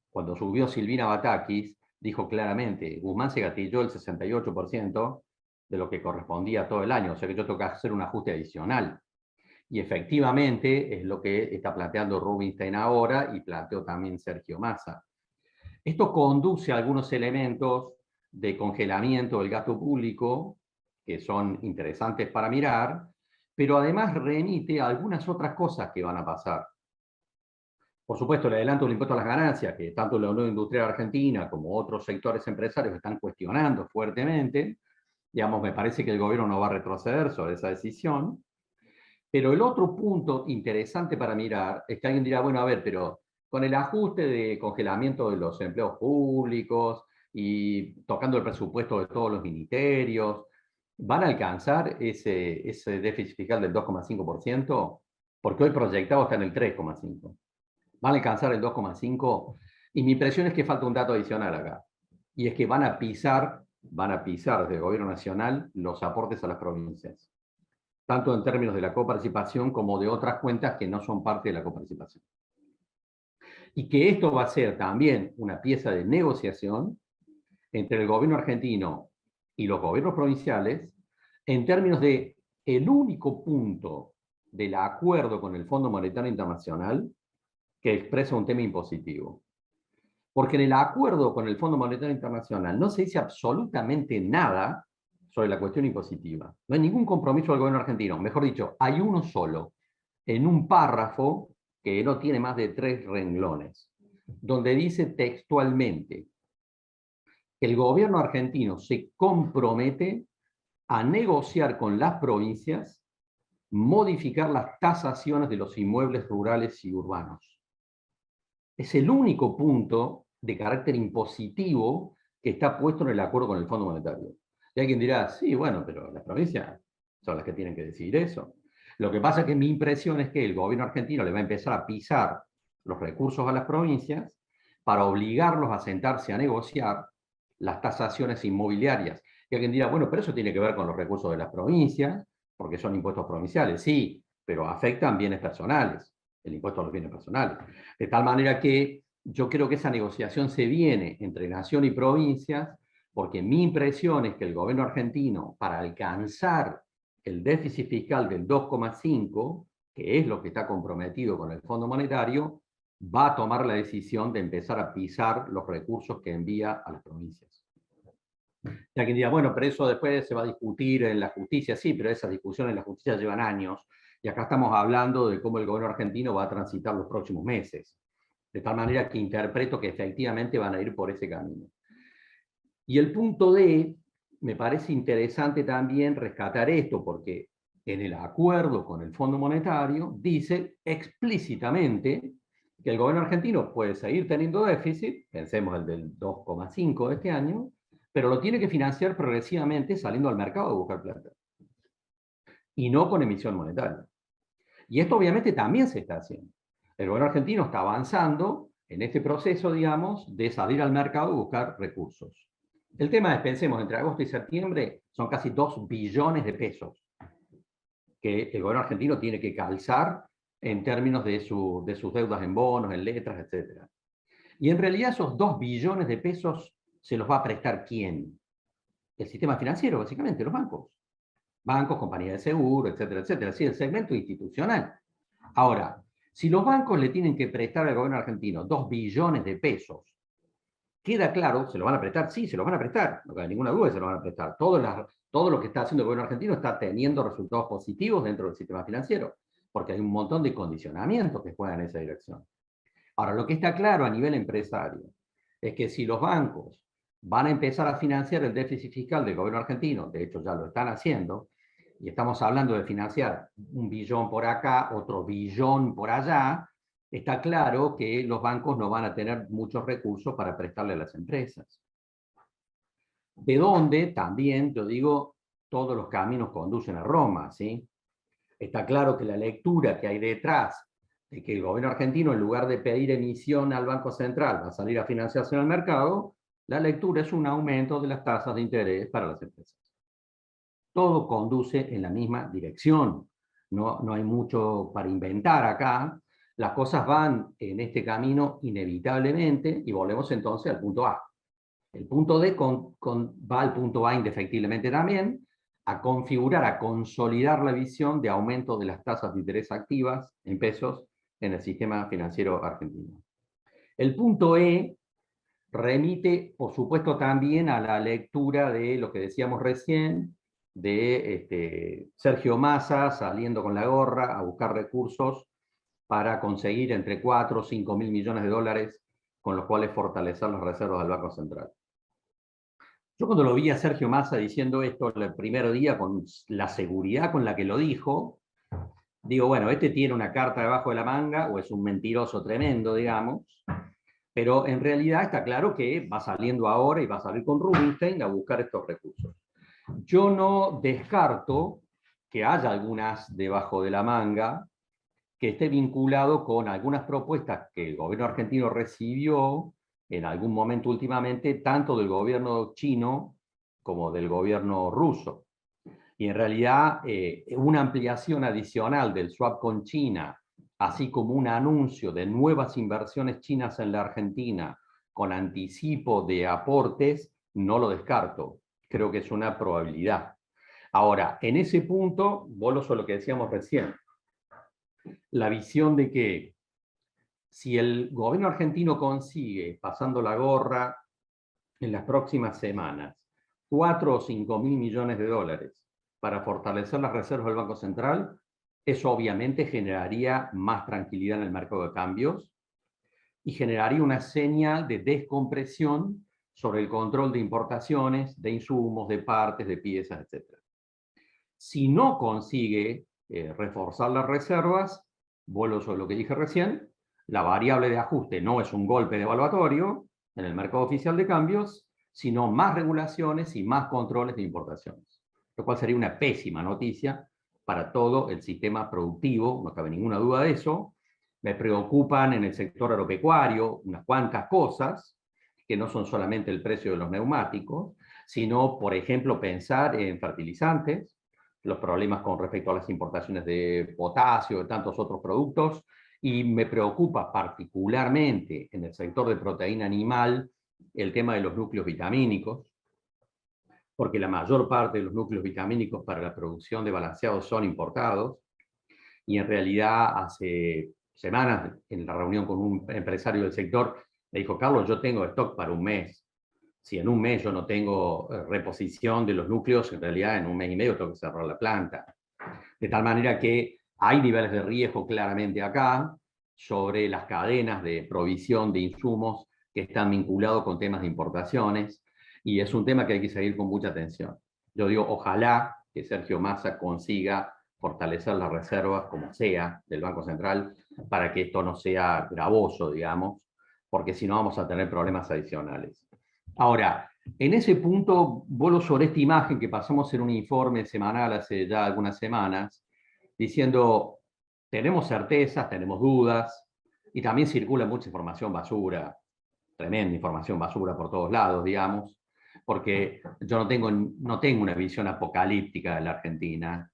Cuando subió Silvina Batakis, dijo claramente, Guzmán se gatilló el 68% de lo que correspondía todo el año, o sea que yo tengo que hacer un ajuste adicional. Y efectivamente es lo que está planteando Rubinstein ahora y planteó también Sergio Massa. Esto conduce a algunos elementos de congelamiento del gasto público que son interesantes para mirar, pero además remite a algunas otras cosas que van a pasar. Por supuesto, el adelanto del impuesto a las ganancias, que tanto la Unión Industrial Argentina como otros sectores empresarios están cuestionando fuertemente, digamos, me parece que el gobierno no va a retroceder sobre esa decisión. Pero el otro punto interesante para mirar es que alguien dirá, bueno, a ver, pero con el ajuste de congelamiento de los empleos públicos y tocando el presupuesto de todos los ministerios, ¿van a alcanzar ese déficit fiscal del 2,5%? Porque hoy proyectado está en el 3,5%. ¿Van a alcanzar el 2,5%? Y mi impresión es que falta un dato adicional acá. Y es que van a pisar desde el gobierno nacional los aportes a las provincias, tanto en términos de la coparticipación como de otras cuentas que no son parte de la coparticipación. Y que esto va a ser también una pieza de negociación entre el gobierno argentino y los gobiernos provinciales en términos de el único punto del acuerdo con el Fondo Monetario Internacional que expresa un tema impositivo. Porque en el acuerdo con el Fondo Monetario Internacional no se dice absolutamente nada sobre la cuestión impositiva. No hay ningún compromiso del gobierno argentino. Mejor dicho, hay uno solo, en un párrafo que no tiene más de 3 renglones, donde dice textualmente que el gobierno argentino se compromete a negociar con las provincias modificar las tasaciones de los inmuebles rurales y urbanos. Es el único punto de carácter impositivo que está puesto en el acuerdo con el Fondo Monetario. Y alguien dirá, sí, bueno, pero las provincias son las que tienen que decidir eso. Lo que pasa es que mi impresión es que el gobierno argentino le va a empezar a pisar los recursos a las provincias para obligarlos a sentarse a negociar las tasaciones inmobiliarias. Y alguien dirá, bueno, pero eso tiene que ver con los recursos de las provincias, porque son impuestos provinciales. Sí, pero afectan bienes personales, el impuesto a los bienes personales. De tal manera que yo creo que esa negociación se viene entre nación y provincias, porque mi impresión es que el gobierno argentino, para alcanzar el déficit fiscal del 2,5%, que es lo que está comprometido con el Fondo Monetario, va a tomar la decisión de empezar a pisar los recursos que envía a las provincias. Y alguien dirá, bueno, pero eso después se va a discutir en la justicia. Sí, pero esas discusiones en la justicia llevan años, y acá estamos hablando de cómo el gobierno argentino va a transitar los próximos meses. De tal manera que interpreto que efectivamente van a ir por ese camino. Y el punto D, me parece interesante también rescatar esto, porque en el acuerdo con el Fondo Monetario dice explícitamente que el gobierno argentino puede seguir teniendo déficit, pensemos el del 2,5 de este año, pero lo tiene que financiar progresivamente saliendo al mercado a buscar plata. Y no con emisión monetaria. Y esto obviamente también se está haciendo. El gobierno argentino está avanzando en este proceso, digamos, de salir al mercado y buscar recursos. El tema es, pensemos, entre agosto y septiembre son casi 2 billones de pesos que el gobierno argentino tiene que calzar en términos de sus deudas en bonos, en letras, etc. Y en realidad esos 2 billones de pesos se los va a prestar ¿quién? El sistema financiero, básicamente, los bancos. Bancos, compañías de seguro, etcétera, etcétera. Sí, el segmento institucional. Ahora, si los bancos le tienen que prestar al gobierno argentino 2 billones de pesos, queda claro, ¿se lo van a prestar? Sí, se lo van a prestar. No cabe ninguna duda que se lo van a prestar. Todo lo que está haciendo el gobierno argentino está teniendo resultados positivos dentro del sistema financiero, porque hay un montón de condicionamientos que juegan en esa dirección. Ahora, lo que está claro a nivel empresario es que si los bancos van a empezar a financiar el déficit fiscal del gobierno argentino, de hecho ya lo están haciendo, y estamos hablando de financiar 1 billón por acá, otro billón por allá, está claro que los bancos no van a tener muchos recursos para prestarle a las empresas. De donde también, yo digo, todos los caminos conducen a Roma, ¿sí? Está claro que la lectura que hay detrás de que el gobierno argentino, en lugar de pedir emisión al Banco Central, va a salir a financiarse en el mercado, la lectura es un aumento de las tasas de interés para las empresas. Todo conduce en la misma dirección. No hay mucho para inventar acá. Las cosas van en este camino inevitablemente y volvemos entonces al punto A. El punto D va al punto A indefectiblemente también, a configurar, a consolidar la visión de aumento de las tasas de interés activas en pesos en el sistema financiero argentino. El punto E remite, por supuesto, también a la lectura de lo que decíamos recién, de Sergio Massa saliendo con la gorra a buscar recursos para conseguir entre 4 o 5 mil millones de dólares con los cuales fortalecer las reservas del Banco Central. Yo cuando lo vi a Sergio Massa diciendo esto el primer día con la seguridad con la que lo dijo, digo, bueno, este tiene una carta debajo de la manga o es un mentiroso tremendo, digamos, pero en realidad está claro que va saliendo ahora y va a salir con Rubinstein a buscar estos recursos. Yo no descarto que haya algunas debajo de la manga que esté vinculado con algunas propuestas que el gobierno argentino recibió en algún momento últimamente, tanto del gobierno chino como del gobierno ruso. Y en realidad una ampliación adicional del swap con China, así como un anuncio de nuevas inversiones chinas en la Argentina con anticipo de aportes, no lo descarto. Creo que es una probabilidad. Ahora, en ese punto, vuelvo a lo que decíamos recién, la visión de que si el gobierno argentino consigue, pasando la gorra en las próximas semanas, 4 o 5 mil millones de dólares para fortalecer las reservas del Banco Central, eso obviamente generaría más tranquilidad en el mercado de cambios y generaría una señal de descompresión sobre el control de importaciones, de insumos, de partes, de piezas, etc. Si no consigue reforzar las reservas, vuelvo sobre lo que dije recién, la variable de ajuste no es un golpe devaluatorio en el mercado oficial de cambios, sino más regulaciones y más controles de importaciones, lo cual sería una pésima noticia para todo el sistema productivo, no cabe ninguna duda de eso. Me preocupan en el sector agropecuario unas cuantas cosas, que no son solamente el precio de los neumáticos, sino, por ejemplo, pensar en fertilizantes, los problemas con respecto a las importaciones de potasio, de tantos otros productos, y me preocupa particularmente en el sector de proteína animal el tema de los núcleos vitamínicos, porque la mayor parte de los núcleos vitamínicos para la producción de balanceados son importados, y en realidad hace semanas, en la reunión con un empresario del sector, me dijo, Carlos, yo tengo stock para un mes. Si en un mes yo no tengo reposición de los núcleos, en realidad en un mes y medio tengo que cerrar la planta. De tal manera que hay niveles de riesgo claramente acá sobre las cadenas de provisión de insumos que están vinculados con temas de importaciones, y es un tema que hay que seguir con mucha atención. Yo digo, ojalá que Sergio Massa consiga fortalecer las reservas, como sea, del Banco Central, para que esto no sea gravoso, digamos, porque si no vamos a tener problemas adicionales. Ahora, en ese punto, vuelvo sobre esta imagen que pasamos en un informe semanal hace ya algunas semanas, diciendo, tenemos certezas, tenemos dudas, y también circula mucha información basura, tremenda información basura por todos lados, digamos, porque yo no tengo una visión apocalíptica de la Argentina.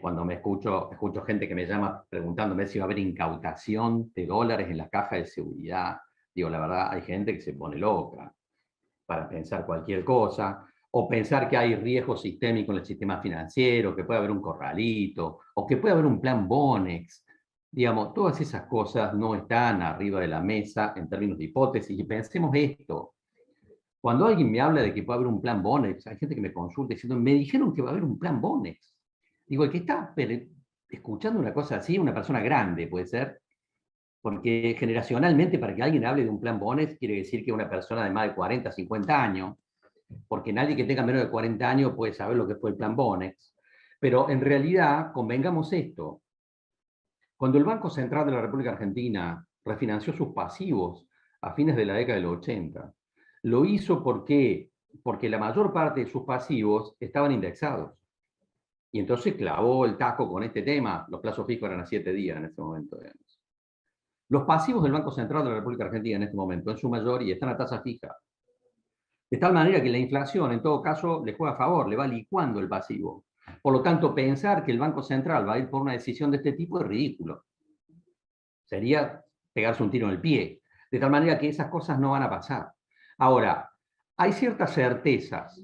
Cuando escucho gente que me llama preguntándome si va a haber incautación de dólares en la caja de seguridad, digo, la verdad, hay gente que se pone loca para pensar cualquier cosa, o pensar que hay riesgo sistémico en el sistema financiero, que puede haber un corralito, o que puede haber un plan Bonex. Digamos, todas esas cosas no están arriba de la mesa en términos de hipótesis. Y pensemos esto. Cuando alguien me habla de que puede haber un plan Bonex, hay gente que me consulta diciendo, me dijeron que va a haber un plan Bonex. Digo, el que está escuchando una cosa así, una persona grande puede ser, porque generacionalmente para que alguien hable de un plan Bonex quiere decir que una persona de más de 40, 50 años, porque nadie que tenga menos de 40 años puede saber lo que fue el plan Bonex. Pero en realidad, convengamos esto, cuando el Banco Central de la República Argentina refinanció sus pasivos a fines de la década del 80, lo hizo porque la mayor parte de sus pasivos estaban indexados. Y entonces clavó el taco con este tema, los plazos fijos eran a 7 días en ese momento, digamos. Los pasivos del Banco Central de la República Argentina en este momento, en su mayoría, están a tasa fija. De tal manera que la inflación, en todo caso, le juega a favor, le va licuando el pasivo. Por lo tanto, pensar que el Banco Central va a ir por una decisión de este tipo es ridículo. Sería pegarse un tiro en el pie. De tal manera que esas cosas no van a pasar. Ahora, hay ciertas certezas.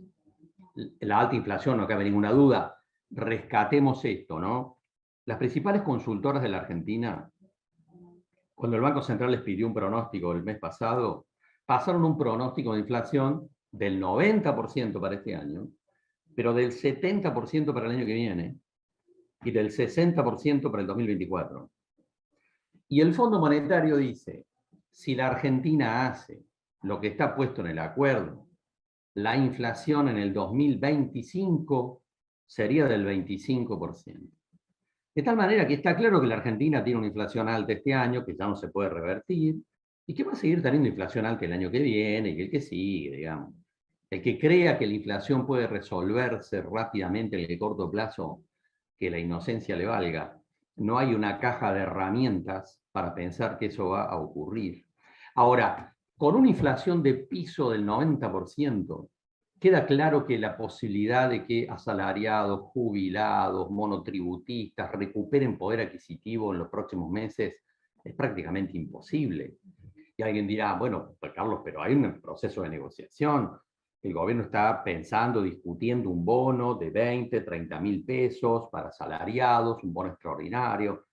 La alta inflación, no cabe ninguna duda. Rescatemos esto, ¿no? Las principales consultoras de la Argentina, cuando el Banco Central les pidió un pronóstico el mes pasado, pasaron un pronóstico de inflación del 90% para este año, pero del 70% para el año que viene y del 60% para el 2024. Y el Fondo Monetario dice, si la Argentina hace lo que está puesto en el acuerdo, la inflación en el 2025 sería del 25%. De tal manera que está claro que la Argentina tiene una inflación alta este año, que ya no se puede revertir, y que va a seguir teniendo inflación alta el año que viene y el que sigue, digamos. El que crea que la inflación puede resolverse rápidamente en el corto plazo, que la inocencia le valga. No hay una caja de herramientas para pensar que eso va a ocurrir. Ahora, con una inflación de piso del 90%, queda claro que la posibilidad de que asalariados, jubilados, monotributistas recuperen poder adquisitivo en los próximos meses es prácticamente imposible. Y alguien dirá, bueno, pues Carlos, pero hay un proceso de negociación. El gobierno está pensando, discutiendo un bono de 20, 30 mil pesos para asalariados, un bono extraordinario.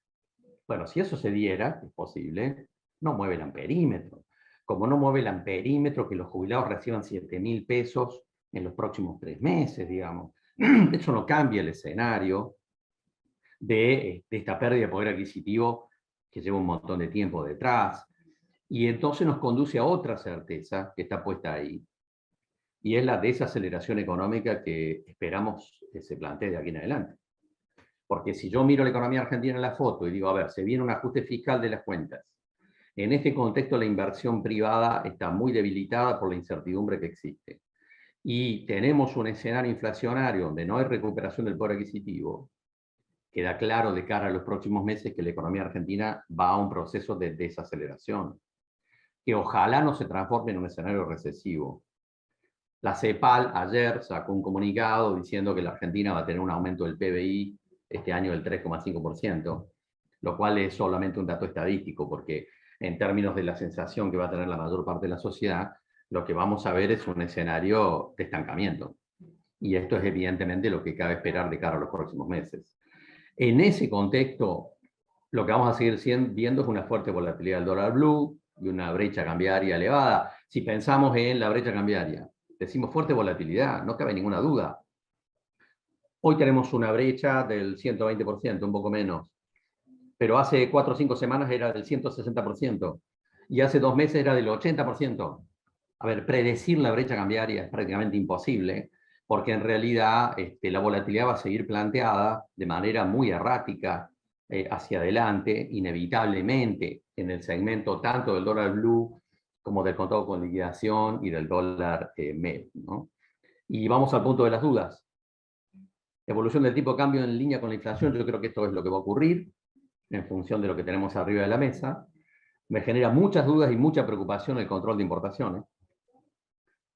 Bueno, si eso se diera, es posible, no mueve el amperímetro. Como no mueve el amperímetro que los jubilados reciban 7 mil pesos en los próximos 3 meses, digamos. Eso no cambia el escenario de esta pérdida de poder adquisitivo que lleva un montón de tiempo detrás. Y entonces nos conduce a otra certeza que está puesta ahí, y es la desaceleración económica que esperamos que se plantee de aquí en adelante. Porque si yo miro la economía argentina en la foto y digo, a ver, se viene un ajuste fiscal de las cuentas, en este contexto la inversión privada está muy debilitada por la incertidumbre que existe, y tenemos un escenario inflacionario donde no hay recuperación del poder adquisitivo, queda claro de cara a los próximos meses que la economía argentina va a un proceso de desaceleración, que ojalá no se transforme en un escenario recesivo. La CEPAL ayer sacó un comunicado diciendo que la Argentina va a tener un aumento del PBI este año del 3,5%, lo cual es solamente un dato estadístico, porque en términos de la sensación que va a tener la mayor parte de la sociedad, lo que vamos a ver es un escenario de estancamiento. Y esto es evidentemente lo que cabe esperar de cara a los próximos meses. En ese contexto, lo que vamos a seguir viendo es una fuerte volatilidad del dólar blue y una brecha cambiaria elevada. Si pensamos en la brecha cambiaria, decimos fuerte volatilidad, no cabe ninguna duda. Hoy tenemos una brecha del 120%, un poco menos, pero hace 4 o 5 semanas era del 160%, y hace 2 meses era del 80%. A ver, predecir la brecha cambiaria es prácticamente imposible, porque en realidad la volatilidad va a seguir planteada de manera muy errática hacia adelante, inevitablemente, en el segmento tanto del dólar blue como del contado con liquidación y del dólar MEP, ¿no? Y vamos al punto de las dudas. Evolución del tipo de cambio en línea con la inflación, yo creo que esto es lo que va a ocurrir en función de lo que tenemos arriba de la mesa. Me genera muchas dudas y mucha preocupación el control de importaciones,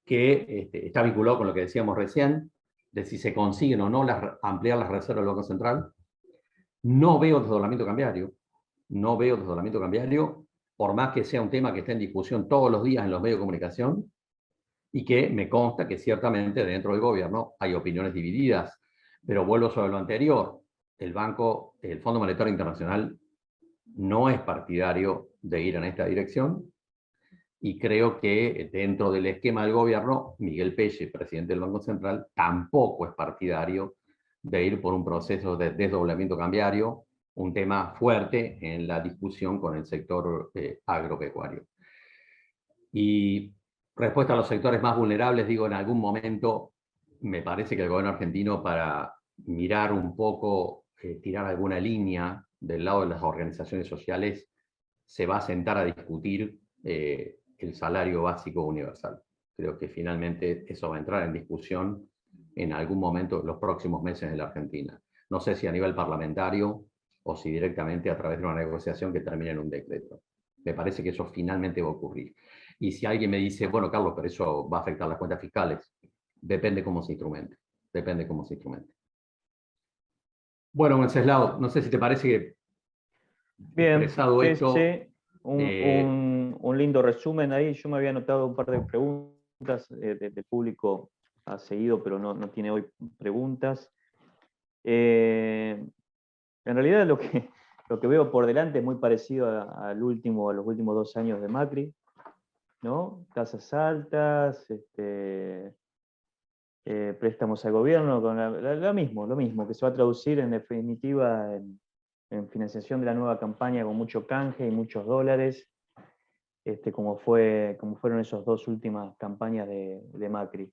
que está vinculado con lo que decíamos recién, de si se consiguen o no ampliar las reservas del Banco Central. No veo desdoblamiento cambiario, no veo desdoblamiento cambiario, por más que sea un tema que esté en discusión todos los días en los medios de comunicación, y que me consta que ciertamente dentro del gobierno hay opiniones divididas. Pero vuelvo sobre lo anterior, el Fondo Monetario Internacional no es partidario de ir en esta dirección, y creo que dentro del esquema del gobierno, Miguel Pelle, presidente del Banco Central, tampoco es partidario de ir por un proceso de desdoblamiento cambiario, un tema fuerte en la discusión con el sector agropecuario. Y respuesta a los sectores más vulnerables, digo, en algún momento me parece que el gobierno argentino, para mirar un poco, tirar alguna línea del lado de las organizaciones sociales, se va a sentar a discutir el salario básico universal. Creo que finalmente eso va a entrar en discusión en algún momento en los próximos meses en la Argentina. No sé si a nivel parlamentario o si directamente a través de una negociación que termine en un decreto. Me parece que eso finalmente va a ocurrir. Y si alguien me dice, bueno, Carlos, pero eso va a afectar las cuentas fiscales, depende cómo se instrumente. Depende cómo se instrumente. Bueno, Wenceslao, no sé si te parece que Bien, expresado esto... sí. Un lindo resumen ahí. Yo me había anotado un par de preguntas del público, ha seguido, pero no tiene hoy preguntas. En realidad lo que veo por delante es muy parecido a los últimos 2 años de Macri. ¿no? Tasas altas, préstamos al gobierno, con lo mismo, que se va a traducir en definitiva en financiación de la nueva campaña con mucho canje y muchos dólares, como fueron esas dos últimas campañas de Macri.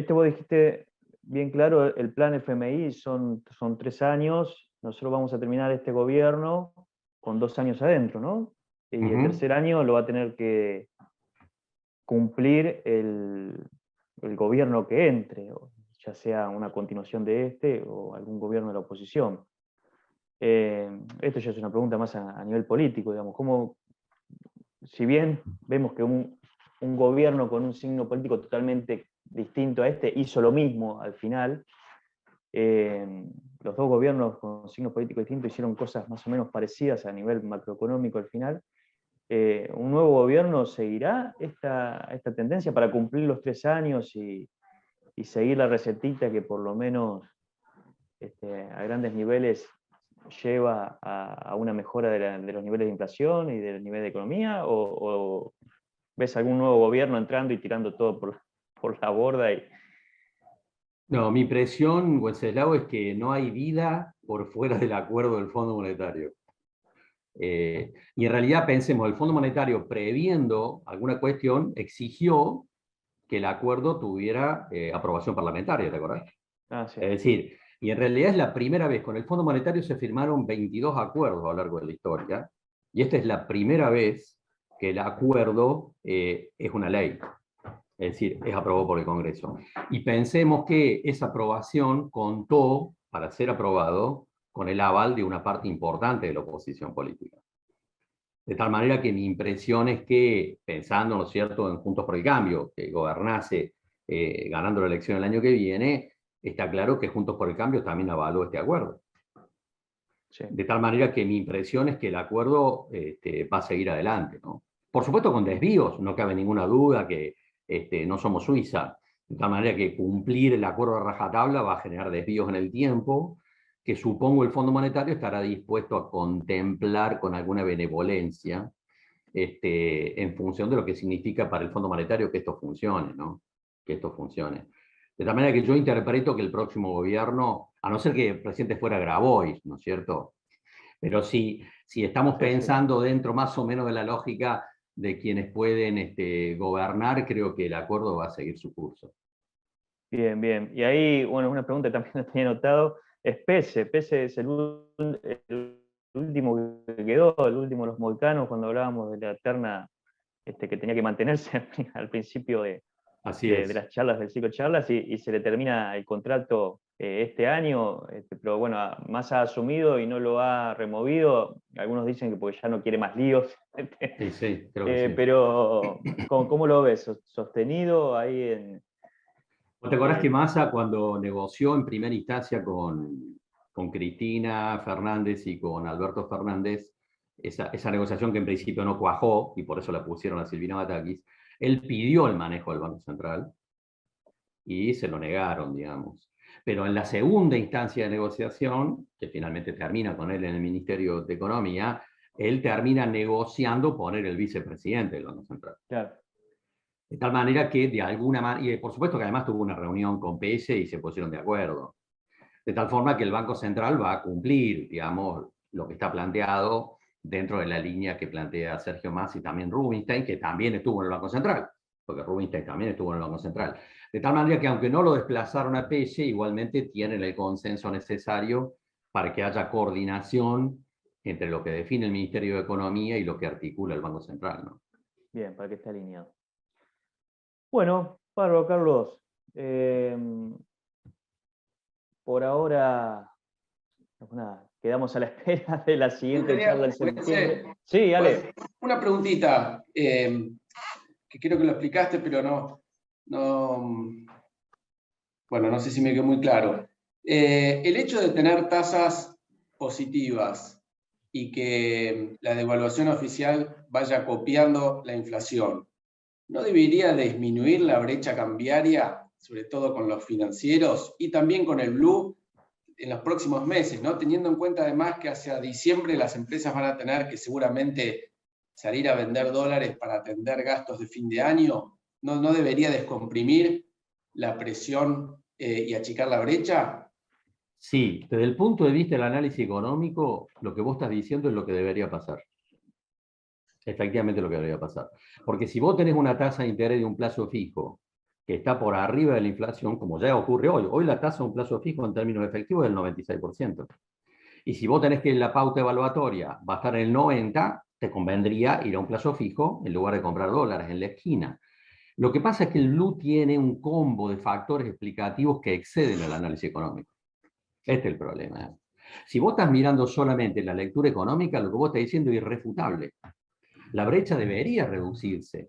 Vos dijiste bien claro, el plan FMI son 3 años, nosotros vamos a terminar este gobierno con 2 años adentro, ¿no? Y el tercer año lo va a tener que cumplir el gobierno que entre, ya sea una continuación de o algún gobierno de la oposición. Esto ya es una pregunta más a nivel político, digamos, ¿cómo, si bien vemos que un gobierno con un signo político totalmente distinto a hizo lo mismo al final, los dos gobiernos con signos políticos distintos hicieron cosas más o menos parecidas a nivel macroeconómico al final, ¿un nuevo gobierno seguirá esta tendencia para cumplir los 3 años y seguir la recetita que por lo menos a grandes niveles lleva a una mejora de los niveles de inflación y del nivel de economía? ¿O ves algún nuevo gobierno entrando y tirando todo por la borda? No, mi impresión, Wenceslao, es que no hay vida por fuera del acuerdo del Fondo Monetario. Y en realidad pensemos, el Fondo Monetario, previendo alguna cuestión, exigió que el acuerdo tuviera aprobación parlamentaria, ¿te acordás? Sí. Es decir, y en realidad es la primera vez, con el Fondo Monetario se firmaron 22 acuerdos a lo largo de la historia, y esta es la primera vez que el acuerdo es una ley, es decir, es aprobado por el Congreso. Y pensemos que esa aprobación contó, para ser aprobado, con el aval de una parte importante de la oposición política. De tal manera que mi impresión es que, pensando, ¿no es cierto?, en Juntos por el Cambio, que gobernase ganando la elección el año que viene, está claro que Juntos por el Cambio también avaló este acuerdo. Sí. De tal manera que mi impresión es que el acuerdo va a seguir adelante, ¿no? Por supuesto con desvíos, no cabe ninguna duda que no somos Suiza, de tal manera que cumplir el acuerdo de rajatabla va a generar desvíos en el tiempo, que supongo el Fondo Monetario estará dispuesto a contemplar con alguna benevolencia en función de lo que significa para el Fondo Monetario que esto funcione, ¿no? Que esto funcione. De tal manera que yo interpreto que el próximo gobierno, a no ser que el presidente fuera Grabois, ¿no es cierto? Pero si estamos pensando dentro más o menos de la lógica de quienes pueden gobernar, creo que el acuerdo va a seguir su curso. Bien, bien. Y ahí, bueno, una pregunta que también tenía notado, es Pese. Pese es el último que quedó, el último de los mohicanos, cuando hablábamos de la terna que tenía que mantenerse al principio de las charlas, del ciclo de charlas, y se le termina el contrato este año, pero bueno, más ha asumido y no lo ha removido. Algunos dicen que porque ya no quiere más líos. Sí, creo que sí. Pero, ¿cómo lo ves? ¿Sostenido ahí en...? ¿Te acordás que Massa, cuando negoció en primera instancia con Cristina Fernández y con Alberto Fernández, esa negociación que en principio no cuajó, y por eso la pusieron a Silvina Batakis, él pidió el manejo del Banco Central y se lo negaron, digamos. Pero en la segunda instancia de negociación, que finalmente termina con él en el Ministerio de Economía, él termina negociando poner el vicepresidente del Banco Central. Claro. De tal manera que de alguna manera, y por supuesto que además tuvo una reunión con PS y se pusieron de acuerdo. De tal forma que el Banco Central va a cumplir, digamos, lo que está planteado dentro de la línea que plantea Sergio Massa y también Rubinstein, que también estuvo en el Banco Central, porque Rubinstein también estuvo en el Banco Central. De tal manera que aunque no lo desplazaron a PS, igualmente tienen el consenso necesario para que haya coordinación entre lo que define el Ministerio de Economía y lo que articula el Banco Central, ¿no? Bien, para que esté alineado. Bueno, bárbaro, Carlos. Por ahora, nada, quedamos a la espera de la siguiente charla en septiembre. Sí, Ale. Una preguntita, que creo que lo explicaste, pero bueno, no sé si me quedó muy claro. El hecho de tener tasas positivas y que la devaluación oficial vaya copiando la inflación, ¿no debería disminuir la brecha cambiaria, sobre todo con los financieros y también con el blue, en los próximos meses, ¿no? Teniendo en cuenta además que hacia diciembre las empresas van a tener que seguramente salir a vender dólares para atender gastos de fin de año, ¿no debería descomprimir la presión y achicar la brecha? Sí, desde el punto de vista del análisis económico, lo que vos estás diciendo es lo que debería pasar. Efectivamente lo que debería pasar. Porque si vos tenés una tasa de interés de un plazo fijo que está por arriba de la inflación, como ya ocurre hoy la tasa de un plazo fijo en términos efectivos es del 96%. Y si vos tenés que la pauta evaluatoria va a estar en el 90%, te convendría ir a un plazo fijo en lugar de comprar dólares en la esquina. Lo que pasa es que el BLU tiene un combo de factores explicativos que exceden el análisis económico. Este es el problema. Si vos estás mirando solamente la lectura económica, lo que vos estás diciendo es irrefutable. La brecha debería reducirse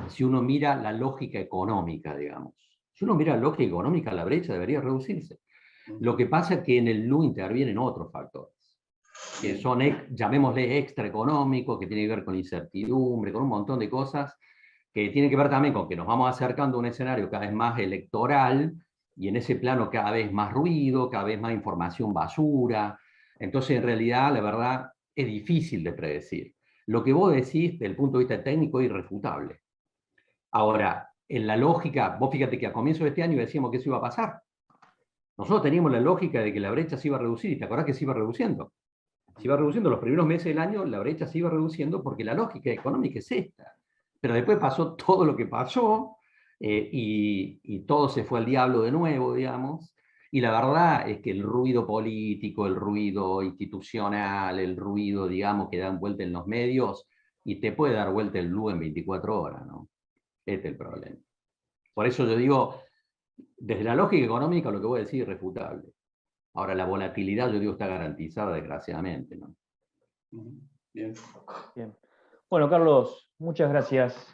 si uno mira la lógica económica, digamos. Si uno mira la lógica económica, la brecha debería reducirse. Lo que pasa es que en el BLU intervienen otros factores, que son, llamémosle extraeconómicos, que tienen que ver con incertidumbre, con un montón de cosas, que tienen que ver también con que nos vamos acercando a un escenario cada vez más electoral, y en ese plano cada vez más ruido, cada vez más información basura. Entonces, en realidad, la verdad, es difícil de predecir. Lo que vos decís, desde el punto de vista técnico, es irrefutable. Ahora, en la lógica, vos fíjate que a comienzo de este año decíamos que eso iba a pasar. Nosotros teníamos la lógica de que la brecha se iba a reducir, y te acordás que se iba reduciendo. Se iba reduciendo los primeros meses del año, la brecha se iba reduciendo porque la lógica económica es esta. Pero después pasó todo lo que pasó, y todo se fue al diablo de nuevo, digamos. Y la verdad es que el ruido político, el ruido institucional, el ruido, digamos, que dan vuelta en los medios, y te puede dar vuelta el BLU en 24 horas, ¿no? Este es el problema. Por eso yo digo, desde la lógica económica, lo que voy a decir es irrefutable. Ahora, la volatilidad, yo digo, está garantizada, desgraciadamente, ¿no? Bien. Bien. Bueno, Carlos, muchas gracias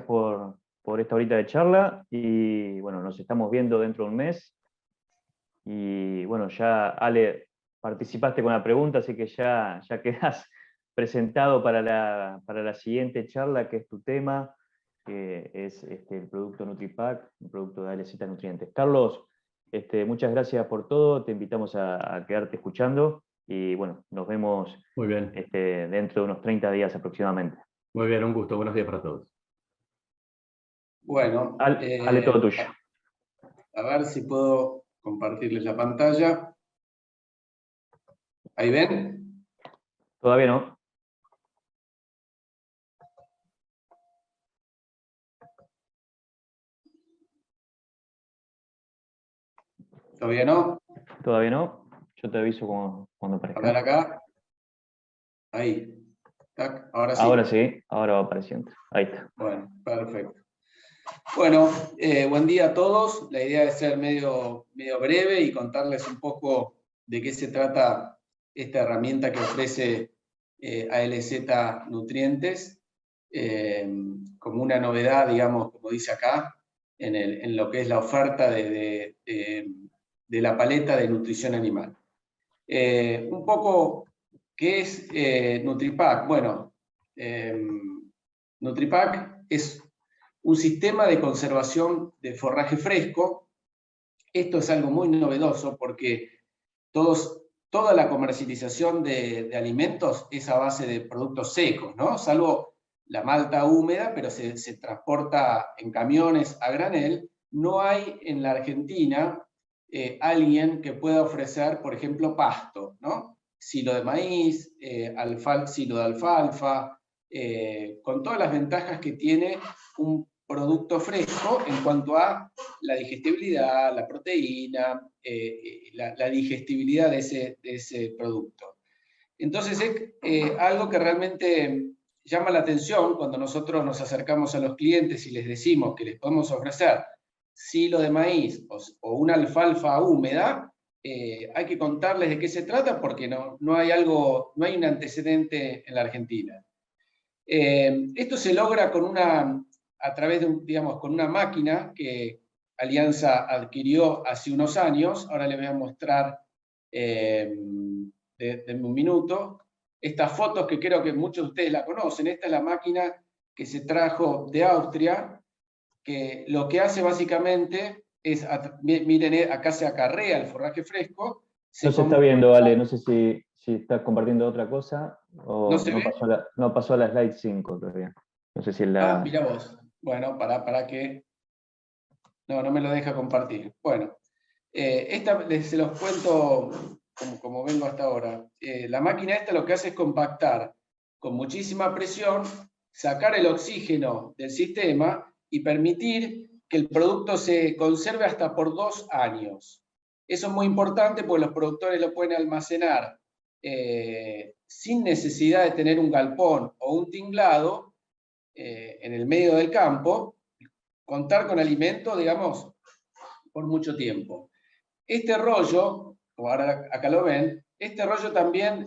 por esta horita de charla, y bueno, nos estamos viendo dentro de un mes. Y bueno, ya Ale, participaste con la pregunta, así que ya quedás presentado para la siguiente charla, que es tu tema, que es el producto NutriPack, un producto de ALZ Nutrientes. Carlos, muchas gracias por todo, te invitamos a quedarte escuchando, y bueno, nos vemos Muy bien. Dentro de unos 30 días aproximadamente. Muy bien, un gusto. Buenos días para todos. Bueno, Ale, todo tuyo. A ver si puedo compartirles la pantalla. ¿Ahí ven? Todavía no. ¿Todavía no? Todavía no. Yo te aviso cuando A aparezca. ver acá. Ahí. ¿Tac? Ahora sí. Ahora sí, ahora va apareciendo. Ahí está. Bueno, perfecto. Bueno, buen día a todos. La idea es ser medio breve y contarles un poco de qué se trata esta herramienta que ofrece ALZ Nutrientes, como una novedad, digamos, como dice acá, en lo que es la oferta de la paleta de nutrición animal. Un poco, ¿qué es NutriPack? Bueno, NutriPack es un sistema de conservación de forraje fresco. Esto es algo muy novedoso porque toda la comercialización de alimentos es a base de productos secos, ¿no? Salvo la malta húmeda, pero se transporta en camiones a granel. No hay en la Argentina alguien que pueda ofrecer, por ejemplo, pasto, ¿no? Silo de maíz, silo de alfalfa, con todas las ventajas que tiene un producto fresco en cuanto a la digestibilidad, la proteína, la digestibilidad de ese producto. Entonces es algo que realmente llama la atención cuando nosotros nos acercamos a los clientes y les decimos que les podemos ofrecer silo de maíz o una alfalfa húmeda. Hay que contarles de qué se trata porque no hay un antecedente en la Argentina. Esto se logra a través de con una máquina que Alianza adquirió hace unos años. Ahora les voy a mostrar, denme un minuto, estas fotos que creo que muchos de ustedes la conocen. Esta es la máquina que se trajo de Austria, que lo que hace básicamente es, miren, acá se acarrea el forraje fresco. No se está viendo, Ale, no sé si si estás compartiendo otra cosa o ¿No se ve? no pasó a la slide 5 todavía. No sé si es la... Ah, mira vos. Bueno, para que... No me lo deja compartir. Bueno, se los cuento como vengo hasta ahora. La máquina esta lo que hace es compactar con muchísima presión, sacar el oxígeno del sistema y permitir que el producto se conserve hasta por 2 años. Eso es muy importante porque los productores lo pueden almacenar sin necesidad de tener un galpón o un tinglado en el medio del campo, contar con alimento, digamos, por mucho tiempo. Este rollo, como ahora acá lo ven, este rollo también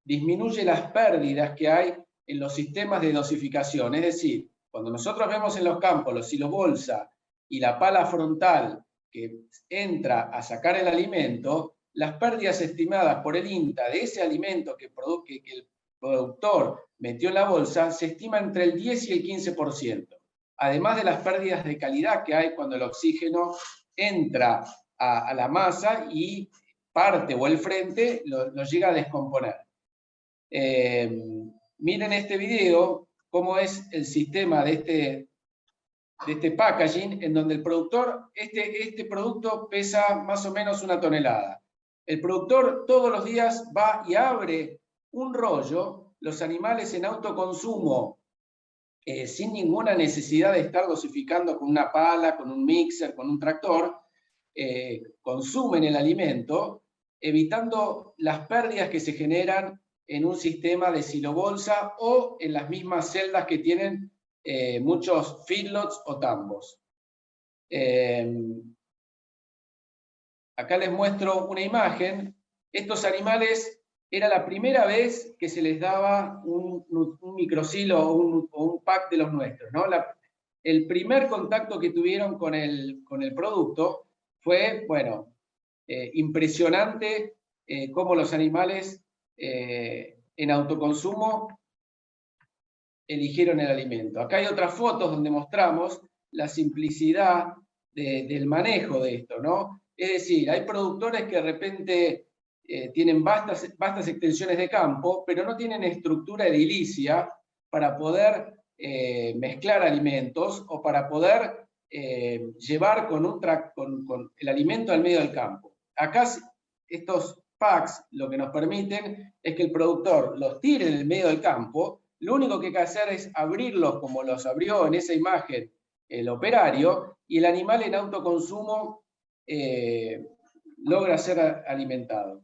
disminuye las pérdidas que hay en los sistemas de dosificación. Es decir, cuando nosotros vemos en los campos los silos bolsa y la pala frontal que entra a sacar el alimento, las pérdidas estimadas por el INTA de ese alimento que el productor metió en la bolsa se estima entre el 10 y el 15%. Además de las pérdidas de calidad que hay cuando el oxígeno entra a la masa y parte o el frente lo llega a descomponer. Miren este video, cómo es el sistema de este packaging, en donde el productor, este producto pesa más o menos 1 tonelada. El productor todos los días va y abre un rollo, los animales en autoconsumo, sin ninguna necesidad de estar dosificando con una pala, con un mixer, con un tractor, consumen el alimento, evitando las pérdidas que se generan en un sistema de silobolsa o en las mismas celdas que tienen muchos feedlots o tambos. Acá les muestro una imagen. Estos animales era la primera vez que se les daba un microsilo o un pack de los nuestros, ¿no? El primer contacto que tuvieron con el producto fue, bueno, impresionante cómo los animales en autoconsumo eligieron el alimento. Acá hay otras fotos donde mostramos la simplicidad del manejo de esto, ¿no? Es decir, hay productores que de repente tienen vastas extensiones de campo, pero no tienen estructura edilicia para poder mezclar alimentos o para poder llevar con el alimento al medio del campo. Acá estos packs lo que nos permiten es que el productor los tire en el medio del campo, lo único que hay que hacer es abrirlos como los abrió en esa imagen el operario, y el animal en autoconsumo logra ser alimentado.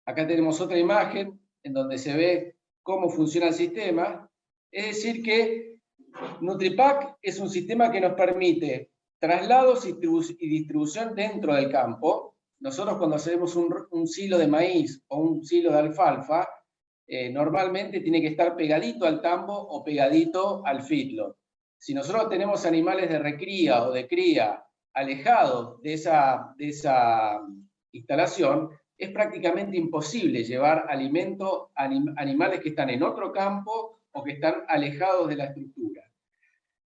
Acá tenemos otra imagen en donde se ve cómo funciona el sistema. Es decir que NutriPack es un sistema que nos permite traslados y distribución dentro del campo. Nosotros cuando hacemos un silo de maíz o un silo de alfalfa, normalmente tiene que estar pegadito al tambo o pegadito al feedlot. Si nosotros tenemos animales de recría o de cría alejados de esa instalación, es prácticamente imposible llevar alimento a animales que están en otro campo o que están alejados de la estructura.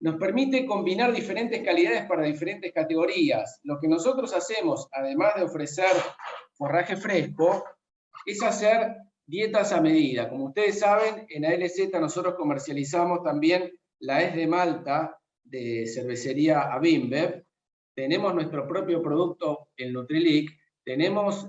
Nos permite combinar diferentes calidades para diferentes categorías. Lo que nosotros hacemos, además de ofrecer forraje fresco, es hacer dietas a medida. Como ustedes saben, en ALZ nosotros comercializamos también la ES de Malta de cervecería Abimbev. Tenemos nuestro propio producto, el Nutrilink. Tenemos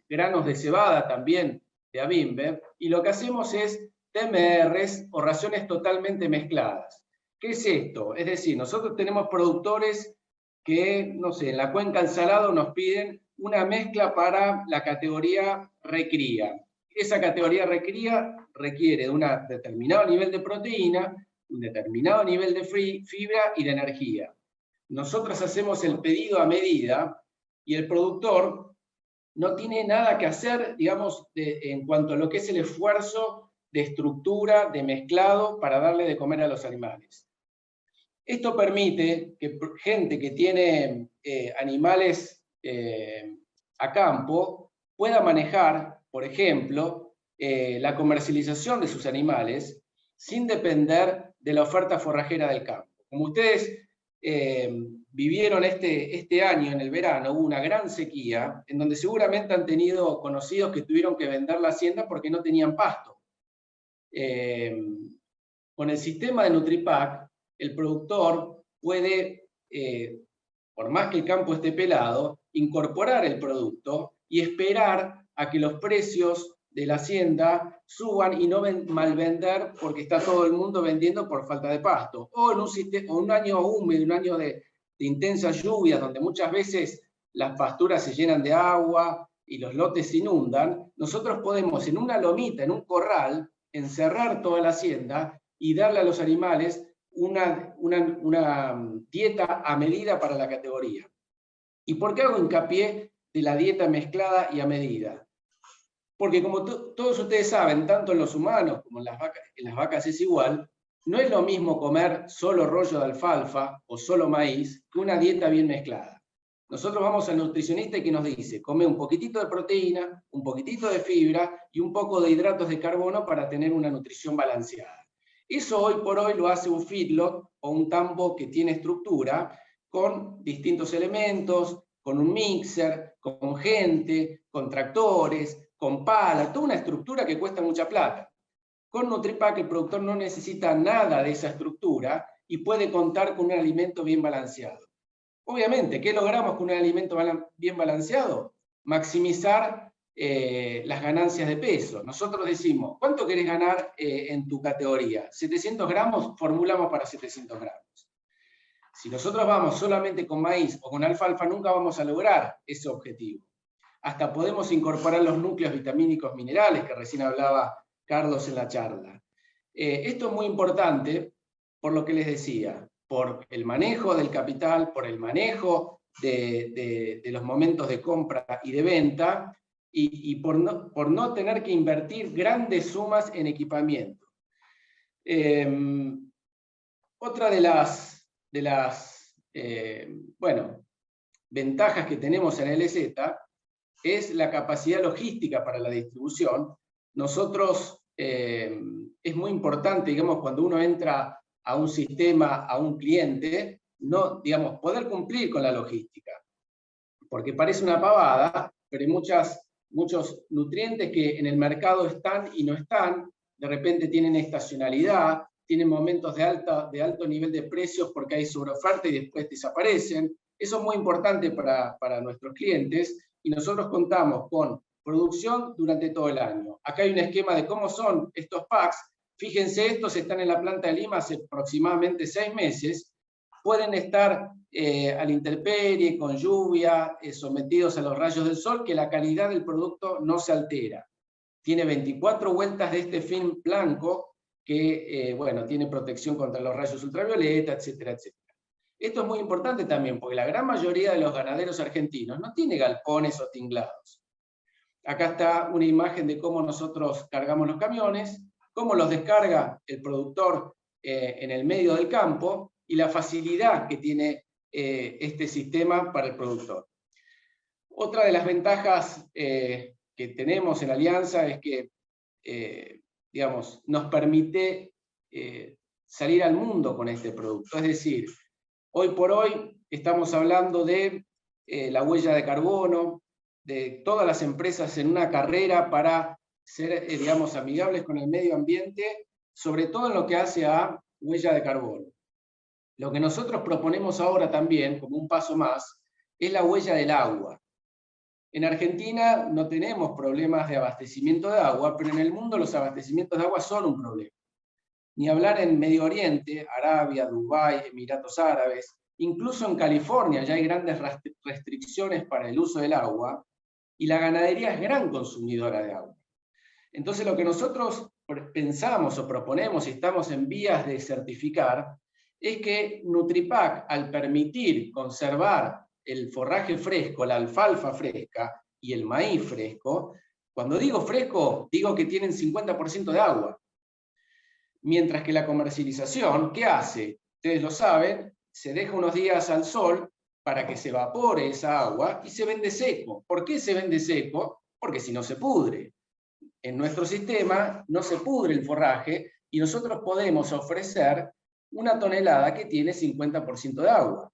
granos de cebada también de Abimbev. Y lo que hacemos es TMRs o raciones totalmente mezcladas. ¿Qué es esto? Es decir, nosotros tenemos productores que, no sé, en la cuenca del Salado nos piden una mezcla para la categoría recría. Esa categoría recría requiere de un determinado nivel de proteína, un determinado nivel de fibra y de energía. Nosotros hacemos el pedido a medida y el productor no tiene nada que hacer, digamos, en cuanto a lo que es el esfuerzo de estructura, de mezclado, para darle de comer a los animales. Esto permite que gente que tiene animales a campo pueda manejar, por ejemplo, la comercialización de sus animales sin depender de la oferta forrajera del campo. Como ustedes vivieron este año, en el verano, hubo una gran sequía, en donde seguramente han tenido conocidos que tuvieron que vender la hacienda porque no tenían pasto. Con el sistema de Nutripac, el productor puede, por más que el campo esté pelado, incorporar el producto y esperar a que los precios de la hacienda suban y no malvender porque está todo el mundo vendiendo por falta de pasto. O en un año húmedo, un año de intensas lluvias, donde muchas veces las pasturas se llenan de agua y los lotes se inundan, nosotros podemos en una lomita, en un corral, encerrar toda la hacienda y darle a los animales una dieta a medida para la categoría. ¿Y por qué hago hincapié de la dieta mezclada y a medida? Porque como todos ustedes saben, tanto en los humanos como en las vacas es igual, no es lo mismo comer solo rollo de alfalfa o solo maíz que una dieta bien mezclada. Nosotros vamos al nutricionista y que nos dice, come un poquitito de proteína, un poquitito de fibra y un poco de hidratos de carbono para tener una nutrición balanceada. Eso hoy por hoy lo hace un feedlot o un tambo que tiene estructura con distintos elementos, con un mixer, con gente, con tractores, con pala, toda una estructura que cuesta mucha plata. Con Nutripac el productor no necesita nada de esa estructura y puede contar con un alimento bien balanceado. Obviamente, ¿qué logramos con un alimento bien balanceado? Maximizar las ganancias de peso. Nosotros decimos, ¿cuánto querés ganar en tu categoría? 700 gramos, formulamos para 700 gramos. Si nosotros vamos solamente con maíz o con alfalfa, nunca vamos a lograr ese objetivo. Hasta podemos incorporar los núcleos vitamínicos minerales, que recién hablaba Carlos en la charla. Esto es muy importante por lo que les decía, por el manejo del capital, por el manejo de los momentos de compra y de venta, y por no tener que invertir grandes sumas en equipamiento. Otra de las ventajas que tenemos en LZ es la capacidad logística para la distribución. Nosotros, es muy importante, digamos, cuando uno entra a un sistema, a un cliente, poder cumplir con la logística. Porque parece una pavada, pero hay muchos nutrientes que en el mercado están y no están, de repente tienen estacionalidad, tienen momentos de alto nivel de precios porque hay sobreoferta y después desaparecen. Eso es muy importante para nuestros clientes y nosotros contamos con producción durante todo el año. Acá hay un esquema de cómo son estos packs. Fíjense, estos están en la planta de Lima hace aproximadamente 6 meses. Pueden estar a la intemperie, con lluvia, sometidos a los rayos del sol, que la calidad del producto no se altera. Tiene 24 vueltas de este film blanco que tiene protección contra los rayos ultravioleta, etcétera, etcétera. Esto es muy importante también, porque la gran mayoría de los ganaderos argentinos no tiene galpones o tinglados. Acá está una imagen de cómo nosotros cargamos los camiones, cómo los descarga el productor en el medio del campo, y la facilidad que tiene este sistema para el productor. Otra de las ventajas que tenemos en Alianza es que nos permite salir al mundo con este producto. Es decir, hoy por hoy estamos hablando de la huella de carbono, de todas las empresas en una carrera para ser, amigables con el medio ambiente, sobre todo en lo que hace a huella de carbono. Lo que nosotros proponemos ahora también, como un paso más, es la huella del agua. En Argentina no tenemos problemas de abastecimiento de agua, pero en el mundo los abastecimientos de agua son un problema. Ni hablar en Medio Oriente, Arabia, Dubái, Emiratos Árabes, incluso en California ya hay grandes restricciones para el uso del agua, y la ganadería es gran consumidora de agua. Entonces lo que nosotros pensamos o proponemos y estamos en vías de certificar es que Nutripac, al permitir conservar el forraje fresco, la alfalfa fresca y el maíz fresco, cuando digo fresco, digo que tienen 50% de agua. Mientras que la comercialización, ¿qué hace? Ustedes lo saben, se deja unos días al sol para que se evapore esa agua y se vende seco. ¿Por qué se vende seco? Porque si no se pudre. En nuestro sistema no se pudre el forraje y nosotros podemos ofrecer una tonelada que tiene 50% de agua.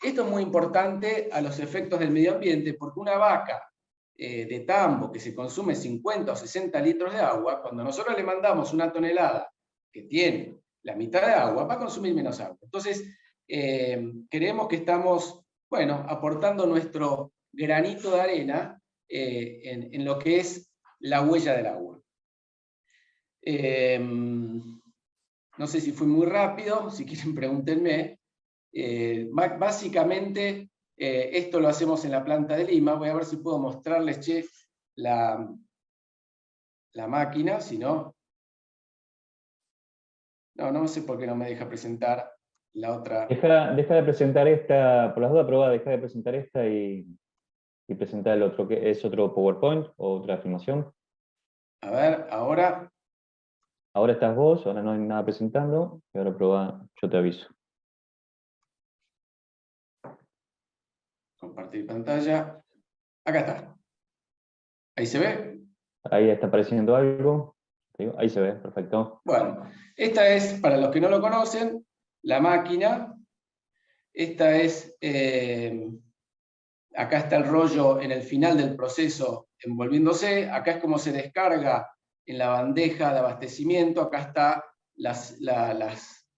Esto es muy importante a los efectos del medio ambiente, porque una vaca de tambo que se consume 50 o 60 litros de agua, cuando nosotros le mandamos una tonelada que tiene la mitad de agua, va a consumir menos agua. Entonces, creemos que estamos, bueno, aportando nuestro granito de arena en lo que es la huella del agua. No sé si fui muy rápido, si quieren pregúntenme. Básicamente, esto lo hacemos en la planta de Lima. Voy a ver si puedo mostrarles, che, la máquina, si no... No sé por qué no me deja presentar la otra. Deja de presentar esta, por las dudas probá, deja de presentar esta y presentar el otro, que es otro PowerPoint o otra filmación. A ver, ahora... Ahora estás vos, ahora no hay nada presentando, y ahora probá, yo te aviso. Compartir pantalla. Acá está. ¿Ahí se ve? Ahí está apareciendo algo. Ahí se ve, perfecto. Bueno, esta es, para los que no lo conocen, la máquina. Esta es, acá está el rollo en el final del proceso envolviéndose. Acá es como se descarga en la bandeja de abastecimiento. Acá está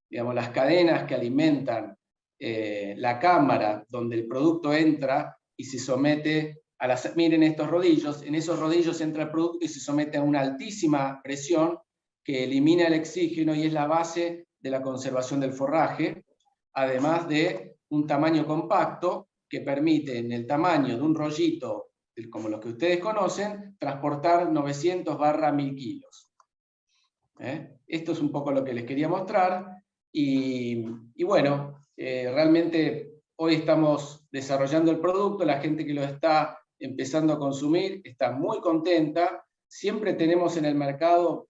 digamos, las cadenas que alimentan la cámara donde el producto entra y se somete a las... Miren estos rodillos, en esos rodillos entra el producto y se somete a una altísima presión que elimina el oxígeno y es la base de la conservación del forraje, además de un tamaño compacto que permite en el tamaño de un rollito, como los que ustedes conocen, transportar 900/1000 kilos. Esto es un poco lo que les quería mostrar, y bueno, realmente hoy estamos desarrollando el producto, la gente que lo está empezando a consumir está muy contenta. Siempre tenemos en el mercado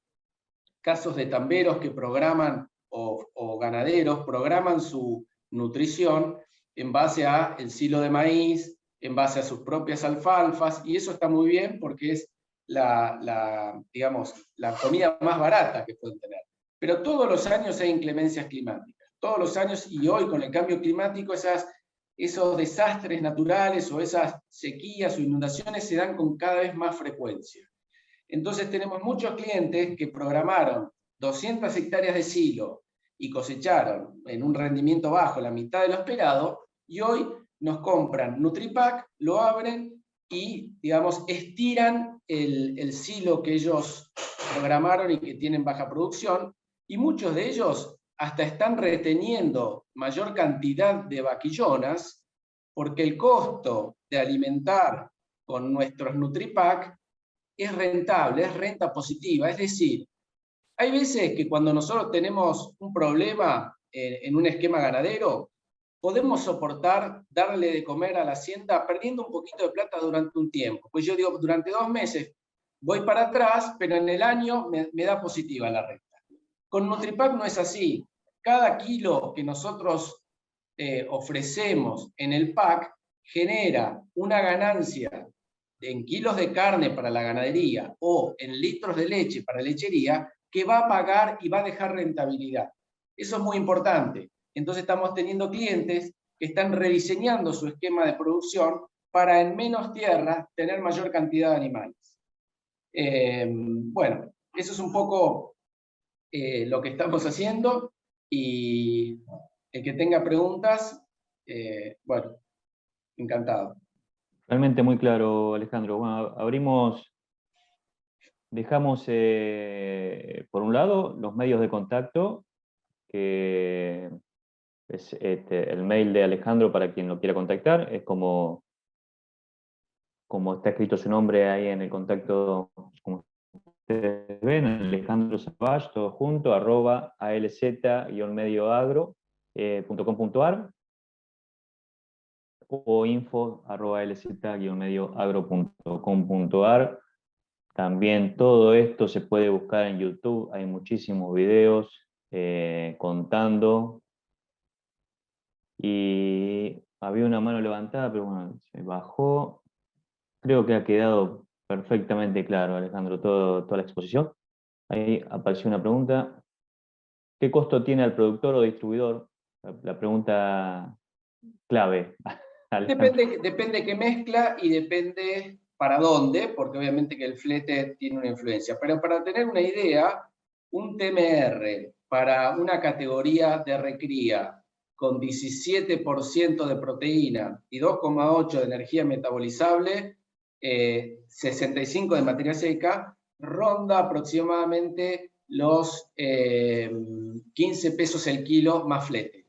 casos de tamberos que programan, o ganaderos, programan su nutrición en base a el silo de maíz, en base a sus propias alfalfas, y eso está muy bien porque es digamos, la comida más barata que pueden tener. Pero todos los años hay inclemencias climáticas, todos los años, y hoy con el cambio climático esos desastres naturales o esas sequías o inundaciones se dan con cada vez más frecuencia. Entonces tenemos muchos clientes que programaron 200 hectáreas de silo y cosecharon en un rendimiento bajo la mitad de lo esperado, y hoy nos compran Nutripack, lo abren y, digamos, estiran el silo que ellos programaron y que tienen baja producción, y muchos de ellos hasta están reteniendo mayor cantidad de vaquillonas, porque el costo de alimentar con nuestros Nutripack es rentable, es renta positiva. Es decir, hay veces que cuando nosotros tenemos un problema en un esquema ganadero, podemos soportar darle de comer a la hacienda perdiendo un poquito de plata durante un tiempo. Pues yo digo, durante 2 meses voy para atrás, pero en el año me da positiva la renta. Con Nutripack no es así. Cada kilo que nosotros ofrecemos en el pack genera una ganancia en kilos de carne para la ganadería o en litros de leche para la lechería, que va a pagar y va a dejar rentabilidad. Eso es muy importante. Entonces estamos teniendo clientes que están rediseñando su esquema de producción para en menos tierra tener mayor cantidad de animales. Bueno, eso es un poco lo que estamos haciendo, y el que tenga preguntas, bueno, encantado. Realmente muy claro, Alejandro. Bueno, dejamos por un lado los medios de contacto, que es el mail de Alejandro para quien lo quiera contactar, es como está escrito su nombre ahí en el contacto, como ustedes ven, Alejandro Savage, todo junto, @alz-medioagro.com.ar o info@alz-medioagro.com.ar. También todo esto se puede buscar en YouTube, hay muchísimos videos contando. Y había una mano levantada, pero bueno, se bajó. Creo que ha quedado perfectamente claro, Alejandro, toda la exposición. Ahí apareció una pregunta. ¿Qué costo tiene al productor o distribuidor? La pregunta clave. Depende qué mezcla y depende para dónde, porque obviamente que el flete tiene una influencia. Pero para tener una idea, un TMR para una categoría de recría con 17% de proteína y 2,8 de energía metabolizable, 65 de materia seca, ronda aproximadamente los 15 pesos el kilo más flete.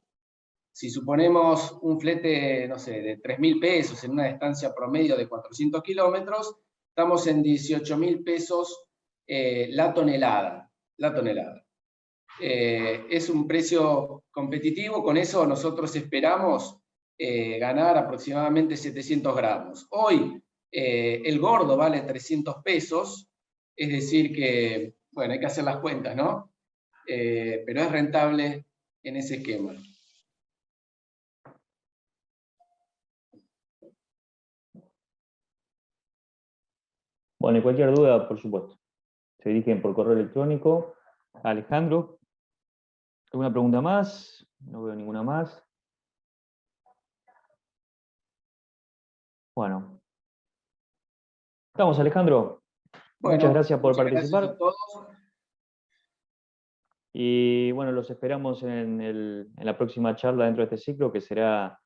Si suponemos un flete, no sé, de 3.000 pesos en una distancia promedio de 400 kilómetros, estamos en 18.000 pesos la tonelada. Es un precio competitivo, con eso nosotros esperamos ganar aproximadamente 700 gramos. Hoy el gordo vale 300 pesos, es decir que, bueno, hay que hacer las cuentas, ¿no? Pero es rentable en ese esquema. Bueno, y cualquier duda, por supuesto, se dirigen por correo electrónico. Alejandro, ¿alguna pregunta más? No veo ninguna más. Bueno. Estamos, Alejandro. Bueno, muchas gracias por participar. Gracias a todos. Y bueno, los esperamos en la próxima charla dentro de este ciclo, que será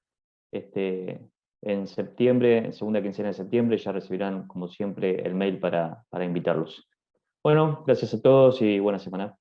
en septiembre, en segunda quincena de septiembre. Ya recibirán, como siempre, el mail para invitarlos. Bueno, gracias a todos y buena semana.